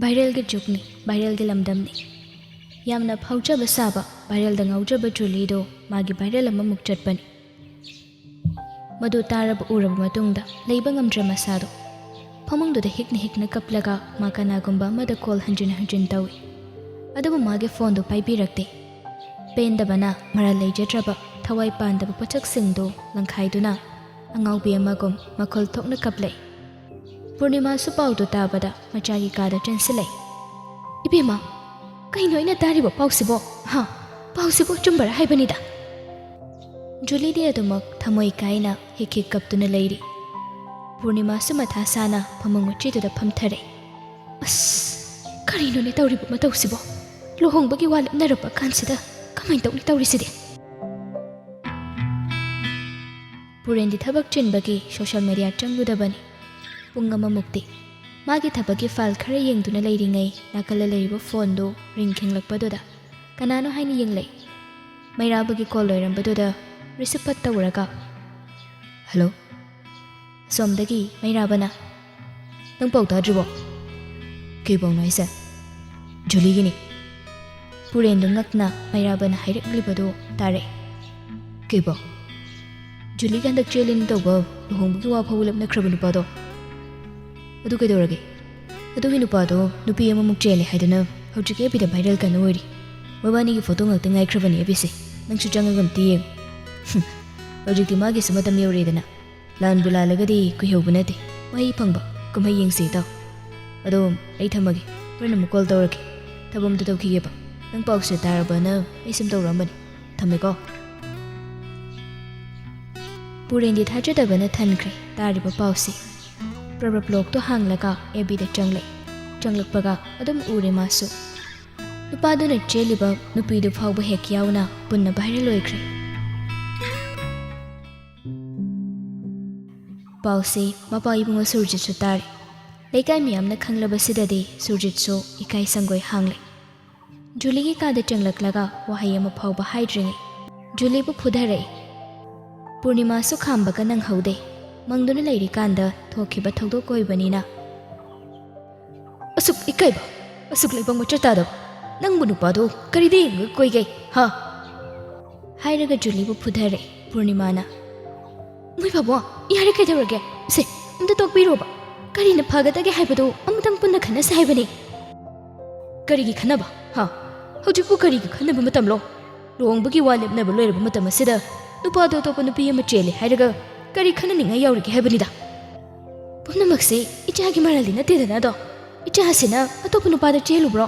ꯚꯥꯏꯔꯦꯜꯒꯤ ꯖꯨꯒꯅꯤ, ꯚꯥꯏꯔꯦꯜꯒꯤ ꯂꯝꯗꯝꯅꯤ꯫ ꯌꯥꯝꯅ ꯐꯥꯎꯖꯕ ꯁꯥꯕ, ꯚꯥꯏꯔꯦꯜꯗ ꯉꯥꯎꯖꯕ ꯖꯨꯂꯤꯗꯣ ꯃꯥꯒꯤ ꯚꯥꯏꯔꯦꯜ ꯑꯃꯃꯨꯛ ꯆꯠꯄꯅꯤ꯫ ꯃꯗꯨ ꯇꯥꯔꯕ ꯎꯔꯕ ꯃꯇꯨꯡꯗ ꯂꯩꯕ ꯉꯝꯗ꯭ꯔ ꯃꯁꯥꯗꯣ ꯐꯃꯨꯡꯗꯨꯗ ꯍꯤꯛꯅ ꯀꯞꯂꯒ ꯃꯥ ꯀꯅꯥꯒꯨꯝꯕ ꯑꯃꯗ ꯀꯣꯜ ꯍꯟꯖꯤꯟ ꯇꯧꯏ꯫ ꯑꯗꯨꯕꯨ ꯃꯥꯒꯤ ꯐꯣꯟꯗꯣ ꯄꯥꯏꯕꯤꯔꯛꯇꯦ꯫ ꯄꯦꯟꯗꯕꯅ ꯃꯔꯜ ꯂꯩꯖꯗ꯭ꯔꯕ ꯊꯋꯥꯏ ꯄꯥꯟꯗꯕ ꯄꯣꯠꯁꯛꯁꯤꯡꯗꯣ ꯂꯪꯈꯥꯏꯗꯨꯅ ꯑꯉꯥꯎꯕꯤ ꯑꯃꯒꯨꯝ ꯃꯈꯣꯜ ꯊꯣꯛꯅ ꯀꯞꯂꯛꯏ꯫ ꯄꯨꯔꯅꯤꯃꯥꯁꯨ ꯄꯥꯎꯗꯨ ꯇꯥꯕꯗ ꯃꯆꯥꯒꯤ ꯀꯥꯗ ꯆꯦꯟꯁꯤꯜꯂꯛꯏ꯫ "ꯏꯕꯦꯝꯃ, ꯀꯩꯅꯣ ꯑꯩꯅ ꯇꯥꯔꯤꯕ ꯄꯥꯎꯁꯤꯕꯣ? ꯄꯥꯎꯁꯤꯕꯣ ꯆꯨꯝꯕꯔ ꯍꯥꯏꯕꯅꯤꯗ?" ꯖꯨꯂꯤꯗꯤ ꯑꯗꯨꯃꯛ ꯊꯃꯣꯏ ꯀꯥꯏꯅ ꯍꯤꯛ ꯀꯞꯇꯨꯅ ꯂꯩꯔꯤ꯫ ꯄꯨꯔꯅꯤꯃꯥꯁꯨ ꯃꯊꯥ ꯁꯥꯅ ꯐꯃꯨꯡ ꯃꯆꯤꯗꯨꯗ ꯐꯝꯊꯔꯛꯏ꯫ "ꯑꯁ, ꯀꯔꯤꯅꯣꯅꯦ ꯇꯧꯔꯤꯕ ꯃꯇꯧꯁꯤꯕꯣ? ꯂꯨꯍꯣꯡꯕꯒꯤ ꯋꯥ ꯂꯦꯞꯅꯔꯛꯄ ꯀꯥꯟꯁꯤꯗ ꯀꯃꯥꯏꯅ ꯇꯧꯅꯤ ꯇꯧꯔꯤꯁꯤꯗꯤ?" ꯄꯨꯔꯦꯟꯗꯤ ꯊꯕꯛ ꯆꯤꯟꯕꯒꯤ ꯁꯣꯁꯤꯌꯦꯜ ꯃꯤꯗꯤꯌꯥ ꯆꯪꯂꯨꯗꯕꯅꯤ꯫ ꯄꯨꯡ ꯑꯃꯃꯨꯛꯇꯤ ꯃꯥꯒꯤ ꯊꯕꯛꯀꯤ ꯐꯥꯏꯜ ꯈꯔ ꯌꯦꯡꯗꯨꯅ ꯂꯩꯔꯤꯉꯩ ꯅꯥꯀꯜꯗ ꯂꯩꯔꯤꯕ ꯐꯣꯟꯗꯣ ꯔꯤꯡ ꯈꯤꯡꯂꯛꯄꯗꯨꯗ ꯀꯅꯥꯅꯣ ꯍꯥꯏꯅ ꯌꯦꯡꯂꯛꯏ꯫ ꯃꯩꯔꯥꯕꯒꯤ ꯀꯣꯜ ꯑꯣꯏꯔꯝꯕꯗꯨꯗ ꯔꯤꯁꯤꯞ ꯐꯠ ꯇꯧꯔꯒ, "ꯍꯜꯂꯣ." ꯑꯁꯣꯝꯗꯒꯤ ꯃꯩꯔꯥꯕꯅ, "ꯅꯪ ꯄꯥꯎ ꯇꯥꯗ꯭ꯔꯤꯕꯣ?" "ꯀꯩ ꯄꯥꯎꯅꯣ ꯍꯥꯏꯁꯦ?" "ꯖꯨꯂꯤꯒꯤꯅꯤ." ꯄꯨꯔꯦꯟꯗꯨ ꯉꯛꯅ ꯃꯩꯔꯥꯕꯅ ꯍꯥꯏꯔꯛꯂꯤꯕꯗꯨ ꯇꯥꯔꯛꯏ꯫ "ꯀꯩ ꯄꯥꯎ?" "ꯖꯨꯂꯤꯒ ꯍꯟꯗꯛ ꯆꯦꯜꯂꯦꯅ ꯇꯧꯕ ꯂꯨꯍꯣꯡꯕꯒꯤ ꯋꯥ ꯐꯥꯎꯕ ꯂꯦꯞꯅꯈ꯭ꯔꯕ ꯅꯨꯄꯥꯗꯣ." "ꯑꯗꯨ ꯀꯩꯗꯧꯔꯒꯦ?" "ꯑꯗꯨꯒꯤ ꯅꯨꯄꯥꯗꯣ ꯅꯨꯄꯤ ꯑꯃꯃꯨꯛ ꯆꯦꯜꯂꯦ ꯍꯥꯏꯗꯅ ꯍꯧꯖꯤꯛ ꯑꯦꯐꯕꯤꯗ ꯚꯥꯏꯔꯦꯜ ꯀꯟꯅ ꯑꯣꯏꯔꯤ꯫ ꯃꯕꯥꯅꯤꯒꯤ ꯐꯣꯇꯣ ꯉꯥꯛꯇ ꯉꯥꯏꯈ꯭ꯔꯕꯅꯤ ꯑꯦꯐꯕꯤꯁꯦ꯫ ꯅꯪꯁꯨ ꯆꯪꯉꯒ ꯑꯝꯇ ꯌꯦꯡꯉꯨ." "ꯍꯧꯖꯤꯛꯇꯤ ꯃꯥꯒꯤꯁꯨ ꯃꯇꯝ ꯌꯧꯔꯦꯗꯅ. ꯂꯥꯟꯕꯨ ꯂꯥꯜꯂꯒꯗꯤ ꯀꯨꯏꯍꯧꯕ ꯅꯠꯇꯦ. ꯃꯍꯩ ꯐꯪꯕ ꯀꯨꯝꯍꯩ ꯌꯦꯡꯁꯤ ꯏꯇꯥꯎ. ꯑꯗꯣ ꯑꯩ ꯊꯝꯃꯒꯦ. ꯍꯣꯔꯦꯟ ꯑꯃꯨꯛ ꯀꯣꯜ ꯇꯧꯔꯛꯀꯦ. ꯊꯕꯛ ꯑꯝꯇ ꯇꯧꯈꯤꯒꯦꯕ. ꯅꯪ ꯄꯥꯎꯁꯦ ꯇꯥꯔꯕꯅ ꯑꯩ ꯁꯨꯝ ꯇꯧꯔꯛꯑꯝꯕꯅꯤ. ꯊꯝꯃꯦꯀꯣ." ꯄꯨꯔꯦꯟꯗꯤ ꯊꯥꯖꯗꯕꯅ ꯊꯟꯈ꯭ꯔꯦ ꯇꯥꯔꯤꯕ ꯄꯥꯎꯁꯤ꯫ ꯕ꯭ꯂꯣꯛꯇꯣ ꯍꯥꯡꯂꯒ ꯑꯦꯐꯕꯤꯗ ꯆꯪꯂꯛꯏ꯫ ꯆꯪꯂꯛꯄꯒ ꯑꯗꯨꯝ ꯎꯔꯦ ꯃꯥꯁꯨ꯫ ꯅꯨꯄꯥꯗꯨꯅ ꯆꯦꯜꯂꯤꯕ ꯅꯨꯄꯤꯗꯨ ꯐꯥꯎꯕ ꯍꯦꯛ ꯌꯥꯎꯅ ꯄꯨꯟꯅ ꯚꯥꯏꯔꯦꯜ ꯑꯣꯏꯈ꯭ꯔꯦ꯫ ꯄꯥꯎꯁꯤ ꯃꯄꯥ ꯏꯕꯨꯡꯉꯣ ꯁꯨꯔꯖꯤꯠꯁꯨ ꯇꯥꯔꯦ꯫ ꯂꯩꯀꯥꯏ ꯃꯤꯌꯥꯝꯅ ꯈꯪꯂꯕꯁꯤꯗꯗꯤ ꯁꯨꯔꯖꯤꯠꯁꯨ ꯏꯀꯥꯏ ꯁꯪꯒꯣꯏ ꯍꯥꯡꯂꯦ꯫ ꯖꯨꯂꯤꯒꯤ ꯀꯥꯗ ꯆꯪꯂꯛꯂꯒ ꯋꯥꯍꯩ ꯑꯃ ꯐꯥꯎꯕ ꯍꯥꯏꯗ꯭ꯔꯤꯉꯩ ꯖꯨꯂꯤꯕꯨ ꯐꯨꯙꯔꯛꯏ꯫ ꯄꯨꯔꯅꯤꯃꯥꯁꯨ ꯈꯥꯝꯕꯒ ꯅꯪꯍꯧꯗꯦ꯫ ꯃꯪꯗꯨꯅ ꯂꯩꯔꯤꯀꯥꯟꯗ ꯊꯣꯛꯈꯤꯕ ꯊꯧꯗꯣꯛ ꯑꯣꯏꯕꯅꯤꯅ, "ꯑꯁꯨꯛ ꯏꯀꯥꯏꯕ, ꯑꯁꯨꯛ ꯂꯩꯕꯛ ꯃꯆꯠ ꯇꯥꯗꯕ, ꯅꯪꯕꯨ ꯅꯨꯄꯥꯗꯣ ꯀꯔꯤꯗ ꯌꯦꯡꯉꯒ ꯀꯣꯏꯒꯦ ꯍꯥꯏꯔꯒ ꯖꯨꯂꯤꯕꯨ ꯐꯨꯙꯔꯛꯏ꯫ ꯄꯨꯔꯅꯤꯃꯥꯅ, "ꯃꯣꯏ ꯕꯥꯕꯣ, ꯌꯥꯔꯦ ꯀꯩꯗꯧꯔꯒꯦ? ꯁꯦ ꯑꯝꯇ ꯇꯣꯛꯄꯤꯔꯣꯕ. ꯀꯔꯤꯅ ꯐꯒꯗꯒꯦ ꯍꯥꯏꯕꯗꯨ ꯑꯃꯨꯛꯇꯪ ꯄꯨꯟꯅ ꯈꯟꯅꯁꯦ ꯍꯥꯏꯕꯅꯤ." "ꯀꯔꯤꯒꯤ ꯈꯟꯅꯕ? ꯍꯧꯖꯤꯛꯄꯨ ꯀꯔꯤꯒꯤ ꯈꯟꯅꯕ ꯃꯇꯝꯂꯣ? ꯂꯨꯍꯣꯡꯕꯒꯤ ꯋꯥ ꯂꯦꯞꯅꯕ ꯂꯣꯏꯔꯕ ꯃꯇꯝ ꯑꯁꯤꯗ ꯅꯨꯄꯥꯗꯣ ꯑꯇꯣꯞꯄ ꯅꯨꯄꯤ ꯑꯃ ꯆꯦꯜꯂꯦ ꯍꯥꯏꯔꯒ ꯀꯔꯤ ꯈꯟꯅꯅꯤꯡꯉꯥꯏ ꯌꯥꯎꯔꯤꯒꯦ ꯍꯥꯏꯕꯅꯤꯗ. ꯄꯨꯝꯅꯃꯛꯁꯦ ꯏꯆꯥꯒꯤ ꯃꯔꯜꯗꯤ ꯅꯠꯇꯦꯗꯅ ꯑꯗꯣ. ꯏꯆꯥꯁꯤꯅ ꯑꯇꯣꯞꯄ ꯅꯨꯄꯥꯗ ꯆꯦꯜꯂꯨꯕ꯭ꯔꯣ?"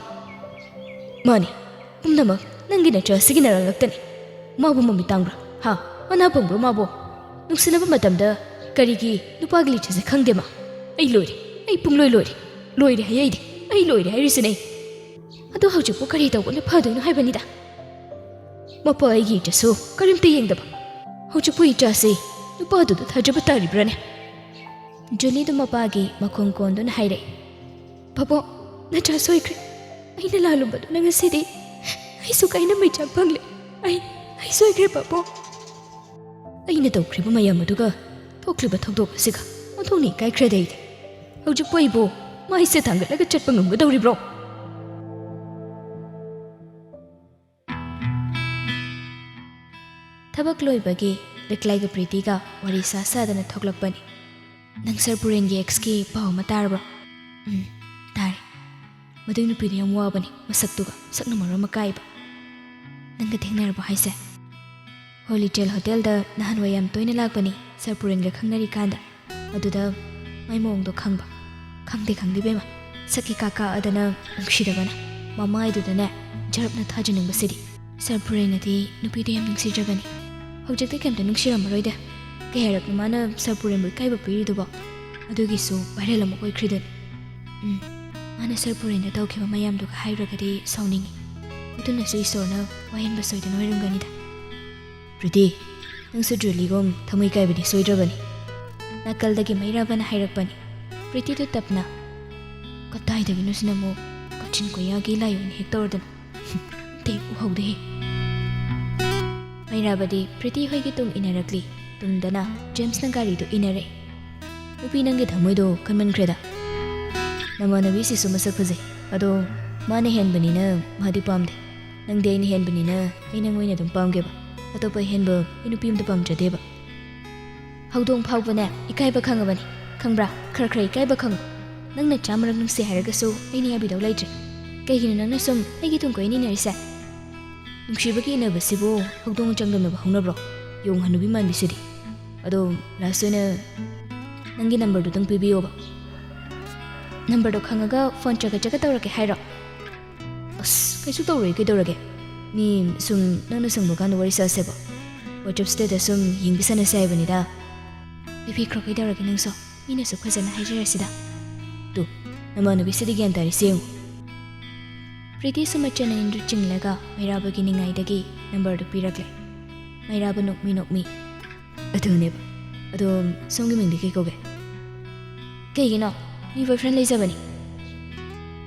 "ꯃꯥꯅꯤ, ꯄꯨꯝꯅꯃꯛ ꯅꯪꯒꯤ ꯅꯆꯥꯁꯤꯒꯤ ꯅꯔꯜ ꯉꯥꯛꯇꯅꯤ. ꯃꯥꯕꯨ ꯃꯃꯤꯠ ꯇꯥꯡꯕ꯭ꯔꯥ? ꯃꯅꯥ ꯄꯪꯕ꯭ꯔꯣ ꯃꯥꯕꯨ? ꯅꯨꯡꯁꯤꯅꯕ ꯃꯇꯝꯗ ꯀꯔꯤꯒꯤ ꯅꯨꯄꯥꯒꯤ ꯂꯤꯆꯠꯁꯦ ꯈꯪꯗꯦ ꯃꯥ? ꯑꯩ ꯂꯣꯏꯔꯦ. ꯑꯩ ꯄꯨꯡꯂꯣꯏ ꯂꯣꯏꯔꯦ. ꯂꯣꯏꯔꯦ ꯍꯥꯏꯌꯩꯗꯦ. ꯑꯩ ꯂꯣꯏꯔꯦ ꯍꯥꯏꯔꯤꯁꯤꯅꯦ. ꯑꯗꯣ ꯍꯧꯖꯤꯛꯄꯨ ꯀꯔꯤ ꯇꯧꯕꯅ ꯐꯗꯣꯏꯅꯣ ꯍꯥꯏꯕꯅꯤꯗ. ꯃꯄꯥ ꯑꯩꯒꯤ ꯏꯆꯠꯁꯨ ꯀꯔꯤꯝꯇ ꯌꯦꯡꯗꯕ. ꯍꯧꯖꯤꯛꯄꯨ ꯏꯆꯥꯁꯤ ꯅꯨꯄꯥꯗꯨꯗ ꯊꯥꯖꯕ ꯇꯥꯔꯤꯕ꯭ꯔꯥꯅꯦ?" ꯖꯨꯂꯤꯗꯨ ꯃꯄꯥꯒꯤ ꯃꯈꯣꯡ ꯀꯣꯟꯗꯨꯅ ꯍꯥꯏꯔꯛꯏ꯫ "ꯕꯥꯕꯣ, ꯅꯆꯥ ꯁꯣꯏꯈ꯭ꯔꯦ. ꯑꯩꯅ ꯂꯥꯜꯂꯨꯕꯗꯨꯅ ꯉꯁꯤꯗꯤ ꯑꯩꯁꯨ ꯀꯥꯏꯅ ꯃꯩꯆꯥꯛ ꯐꯪꯂꯦ. ꯑꯩ ꯁꯣꯏꯈ꯭ꯔꯦ ꯕꯥꯕꯣ. ꯑꯩꯅ ꯇꯧꯈ꯭ꯔꯤꯕ ꯃꯌꯥꯝ ꯑꯗꯨꯒ ꯊꯣꯛꯂꯤꯕ ꯊꯧꯗꯣꯛ ꯑꯁꯤꯒ ꯑꯣꯟꯊꯣꯛꯅ ꯏꯀꯥꯏꯈ꯭ꯔꯦꯗ ꯑꯩꯗꯤ. ꯍꯧꯖꯤꯛꯄꯨ ꯑꯩꯕꯨ ꯃꯥꯏꯁꯦ ꯊꯥꯡꯒꯠꯂꯒ ꯆꯠꯄ ꯉꯝꯒꯗꯧꯔꯤꯕ꯭ꯔꯣ?" ꯊꯕꯛ ꯂꯣꯏꯕꯒꯤ ꯂꯩꯀꯥꯏꯒ ꯄ꯭ꯔꯤꯇꯤꯒ ꯋꯥꯔꯤ ꯁꯥꯗꯅ ꯊꯣꯛꯂꯛꯄꯅꯤ꯫ "ꯅꯪ ꯁꯔ ꯄꯨꯔꯦꯟꯒꯤ ꯑꯦꯛꯁꯀꯤ ꯄꯥꯎ ꯑꯃ ꯇꯥꯔꯕ꯭ꯔꯣ?" "ꯇꯥꯔꯦ. ꯃꯗꯨꯒꯤ ꯅꯨꯄꯤꯗꯨ ꯌꯥꯝ ꯋꯥꯕꯅꯤ. ꯃꯁꯛꯇꯨꯒ ꯁꯛꯅ ꯃꯔꯣꯟ ꯑꯃ ꯀꯥꯏꯕ." "ꯅꯪꯒ ꯊꯦꯡꯅꯔꯕꯣ ꯍꯥꯏꯁꯦ?" "ꯍꯣꯂꯤꯇꯦꯜ ꯍꯣꯇꯦꯜꯗ ꯅꯍꯥꯟꯋꯥꯏ ꯌꯥꯝ ꯇꯣꯏꯅ ꯂꯥꯛꯄꯅꯤ ꯁꯔ ꯄꯨꯔꯦꯟꯒ ꯈꯪꯅꯔꯤꯀꯥꯟꯗ. ꯑꯗꯨꯗ ꯃꯥꯏ ꯃꯑꯣꯡꯗꯣ ꯈꯪꯕ." "ꯈꯪꯗꯦ ꯏꯕꯦꯝꯃ. ꯁꯛꯀꯤ ꯀꯥꯛꯑꯗꯅ ꯅꯨꯡꯁꯤꯗꯕꯅ ꯃꯃꯥꯏꯗꯨꯗꯅꯦ ꯖꯔꯞꯅ ꯊꯥꯖꯅꯤꯡꯕꯁꯤꯗꯤ. ꯁꯔ ꯄꯨꯔꯦꯟꯅꯗꯤ ꯅꯨꯄꯤꯗꯨ ꯌꯥꯝ ꯅꯨꯡꯁꯤꯖꯕꯅꯤ. ꯍꯧꯖꯤꯛꯇꯤ ꯀꯩꯝꯇ ꯅꯨꯡꯁꯤꯔꯝꯃꯔꯣꯏꯗ. ꯀꯩ ꯍꯥꯏꯔꯛꯅꯣ ꯃꯥꯅ ꯁꯔ ꯄꯨꯔꯦꯟꯕꯨ ꯏꯀꯥꯏꯕ ꯄꯤꯔꯤꯗꯨꯕꯣ? ꯑꯗꯨꯒꯤꯁꯨ ꯚꯥꯏꯔꯦꯜ ꯑꯃꯨꯛ ꯑꯣꯏꯈ꯭ꯔꯤꯗꯨꯅꯤ." "ꯃꯥꯅ ꯁꯔ ꯄꯨꯔꯦꯟꯗ ꯇꯧꯈꯤꯕ ꯃꯌꯥꯝꯗꯨꯒ ꯍꯥꯏꯔꯨꯔꯒꯗꯤ ꯁꯥꯎꯅꯤꯡꯉꯤ. ꯑꯗꯨꯅꯁꯨ ꯏꯁꯣꯔꯅ ꯋꯥꯌꯦꯟꯕ ꯁꯣꯏꯗꯅ ꯑꯣꯏꯔꯝꯒꯅꯤꯗ." "ꯄ꯭ꯔꯤꯇꯤ, ꯅꯪꯁꯨ ꯖꯨꯂꯤꯒꯨꯝ ꯊꯃꯣꯏ ꯀꯥꯏꯕꯗꯤ ꯁꯣꯏꯗ꯭ꯔꯕꯅꯤ." ꯅꯥꯀꯜꯗꯒꯤ ꯃꯩꯔꯥꯕꯅ ꯍꯥꯏꯔꯛꯄꯅꯤ꯫ ꯄ꯭ꯔꯤꯇꯤꯗꯨ ꯇꯞꯅ, "ꯀꯗꯥꯏꯗꯒꯤꯅꯣ ꯁꯤꯅ ꯑꯃꯨꯛ ꯀꯥꯆꯤꯟ ꯀꯣꯏꯌꯥꯒꯤ ꯂꯥꯏ ꯑꯣꯏꯅ ꯍꯦꯛ ꯇꯧꯔꯗꯅ. ꯑꯝꯇ ꯍꯦꯛ ꯎꯍꯧꯗꯦꯍꯦ." ꯃꯩꯔꯥꯕꯗꯤ ꯄ꯭ꯔꯤꯇꯤ ꯍꯣꯏꯒꯤ ꯇꯨꯡ ꯏꯟꯅꯔꯛꯂꯤ꯫ ꯇꯨꯡꯗꯅ ꯖꯦꯝꯁꯅ ꯒꯥꯔꯤꯗꯨ ꯏꯟꯅꯔꯛꯏ꯫ "ꯅꯨꯄꯤ ꯅꯪꯒꯤ ꯊꯃꯣꯏꯗꯣ ꯀꯟꯃꯟꯈ꯭ꯔꯦꯗ. ꯅꯃꯥꯟꯅꯕꯤꯁꯤꯁꯨ ꯃꯁꯛ ꯐꯖꯩ. ꯑꯗꯣ ꯃꯥꯅ ꯍꯦꯟꯕꯅꯤꯅ ꯃꯥꯗꯤ ꯄꯥꯝꯗꯦ ꯅꯪꯗꯤ ꯑꯩꯅ ꯍꯦꯟꯕꯅꯤꯅ ꯑꯩ ꯅꯪ ꯑꯣꯏꯅ ꯑꯗꯨꯝ ꯄꯥꯝꯒꯦꯕ ꯑꯇꯣꯞꯄ ꯍꯦꯟꯕ ꯑꯩ ꯅꯨꯄꯤ ꯑꯝꯇ ꯄꯥꯝꯖꯗꯦꯕ ꯍꯧꯗꯣꯡ ꯐꯥꯎꯕꯅꯦ ꯏꯀꯥꯏꯕ ꯈꯪꯉꯕꯅꯤ ꯈꯪꯕ꯭ꯔꯥ ꯈꯔ ꯏꯀꯥꯏꯕ ꯈꯪꯉꯨ ꯅꯪꯅ ꯆꯥꯃꯔꯛ ꯅꯨꯡꯁꯤ ꯍꯥꯏꯔꯒꯁꯨ ꯑꯩꯅ ꯌꯥꯕꯤꯗꯧ ꯂꯩꯇ꯭ꯔꯦ ꯀꯩꯒꯤꯅꯣ ꯅꯪꯅ ꯁꯨꯝ ꯑꯩꯒꯤ ꯇꯨꯡ ꯀꯣꯏꯅꯤꯡꯅꯔꯤꯁꯦ ꯅꯨꯡꯁꯤꯕꯒꯤ ꯏꯟꯅꯕꯁꯤꯕꯨ ꯍꯧꯗꯣꯡ ꯆꯥꯡꯗꯝꯅꯕ ꯍꯧꯅꯕ꯭ꯔꯣ ꯌꯣꯡ ꯍꯅꯨꯕꯤ ꯃꯥꯟꯕꯤꯁꯤꯗꯤ ꯑꯗꯣ ꯂꯥꯁ ꯑꯣꯏꯅ ꯅꯪꯒꯤ ꯅꯝꯕꯔꯗꯨꯗꯪ ꯄꯤꯕꯤꯌꯣꯕ ꯅꯝꯕꯔꯗꯣ ꯈꯪꯉꯒ ꯐꯣꯟ ꯆꯒꯠ ꯇꯧꯔꯛꯀꯦ ꯍꯥꯏꯔꯣ ꯑꯁ ꯀꯩꯁꯨ ꯇꯧꯔꯣꯏ ꯀꯩꯗꯧꯔꯒꯦ ꯃꯤ ꯁꯨꯝ ꯅꯪꯅ ꯁꯪꯕ ꯀꯥꯟꯗ ꯋꯥꯔꯤ ꯁꯥꯁꯦꯕ ꯋꯥꯆꯞ ꯁ꯭ꯇꯦꯇꯁ ꯁꯨꯝ ꯌꯦꯡꯕꯤ ꯁꯥꯟꯅꯁꯦ ꯍꯥꯏꯕꯅꯤꯗ ꯄꯤꯕꯤꯈ꯭ꯔꯣ ꯀꯩꯗꯧꯔꯒꯦ ꯅꯪꯁꯨ ꯃꯤꯅꯁꯨ ꯐꯖꯅ ꯍꯥꯏꯖꯔꯁꯤꯗ ꯇꯨ ꯅꯃꯥꯟꯅꯕꯤꯁꯤꯗꯤ ꯒ꯭ꯌꯥꯟ ꯇꯥꯔꯤꯁꯤ ꯌꯦꯡꯉꯨ ꯄ꯭ꯔꯤꯇꯤꯁꯨ ꯃꯆꯟ ꯑꯅꯤꯗꯨ ꯆꯤꯡꯂꯒ ꯃꯩꯔꯥꯕꯒꯤ ꯅꯤꯡꯉꯥꯏꯗꯒꯤ ꯅꯝꯕꯔꯗꯨ ꯄꯤꯔꯛꯂꯦ ꯃꯩꯔꯥꯕ ꯅꯣꯛꯃꯤ ꯑꯗꯨꯅꯦꯕ ꯑꯗꯣ ꯁꯣꯝꯒꯤ ꯃꯤꯡꯗꯤ ꯀꯩ ꯀꯧꯒꯦ ꯀꯩꯒꯤꯅꯣ ꯃꯤ ꯕꯣꯏꯐ꯭ꯔꯦꯟ ꯂꯩꯖꯕꯅꯤ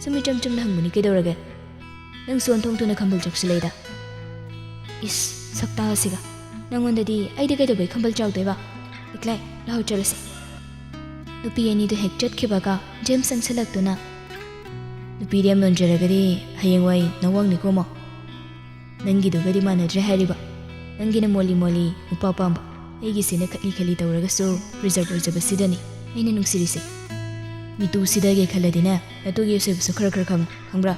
ꯁꯨꯝ ꯏꯆꯝ ꯆꯝꯅ ꯍꯪꯕꯅꯤ ꯀꯩꯗꯧꯔꯒꯦ ꯅꯪꯁꯨ ꯑꯣꯟꯊꯣꯡꯇꯨꯅ ꯈꯝꯕꯜ ꯆꯥꯎꯁꯤꯜꯂꯛꯏꯗ ꯏꯁ ꯁꯛꯇꯥꯁꯤꯒ ꯅꯪꯉꯣꯟꯗꯗꯤ ꯑꯩꯗꯤ ꯀꯩꯗꯧꯕꯩ ꯈꯝꯕꯜ ꯆꯥꯎꯗꯣꯏꯕ ꯏꯛꯂꯥꯏ ꯂꯥꯎ ꯆꯠꯂꯁꯤ ꯅꯨꯄꯤ ꯑꯅꯤꯗꯨ ꯍꯦꯛ ꯆꯠꯈꯤꯕꯒ ꯖꯦꯝꯁ ꯆꯪꯁꯤꯜꯂꯛꯇꯨꯅ ꯅꯨꯄꯤꯗꯤ ꯌꯥꯝ ꯅꯣꯟꯖꯔꯒꯗꯤ ꯍꯌꯦꯡꯋꯥꯏ ꯅꯋꯥꯡꯅꯤꯀꯣꯃꯣ ꯅꯪꯒꯤꯗꯨꯒꯗꯤ ꯃꯥꯟꯅꯗ꯭ꯔꯦ ꯍꯥꯏꯔꯤꯕ ꯅꯪꯒꯤꯅ ꯃꯣꯜꯂꯤ ꯅꯨꯄꯥ ꯄꯥꯝꯕ ꯑꯩꯒꯤꯁꯤꯅ ꯈꯠꯂꯤ ꯇꯧꯔꯒꯁꯨ ꯔꯤꯖꯔꯚ ꯑꯣꯏꯖꯕꯁꯤꯗꯅꯤ ꯑꯩꯅ ꯅꯨꯡꯁꯤꯔꯤꯁꯦ ꯃꯤꯇꯨꯁꯤꯗꯒꯦ ꯈꯜꯂꯗꯤꯅꯦ ꯅꯇꯨꯒꯤ ꯑꯁꯣꯏꯕꯁꯨ ꯈꯔ ꯈꯪꯕ꯭ꯔꯥ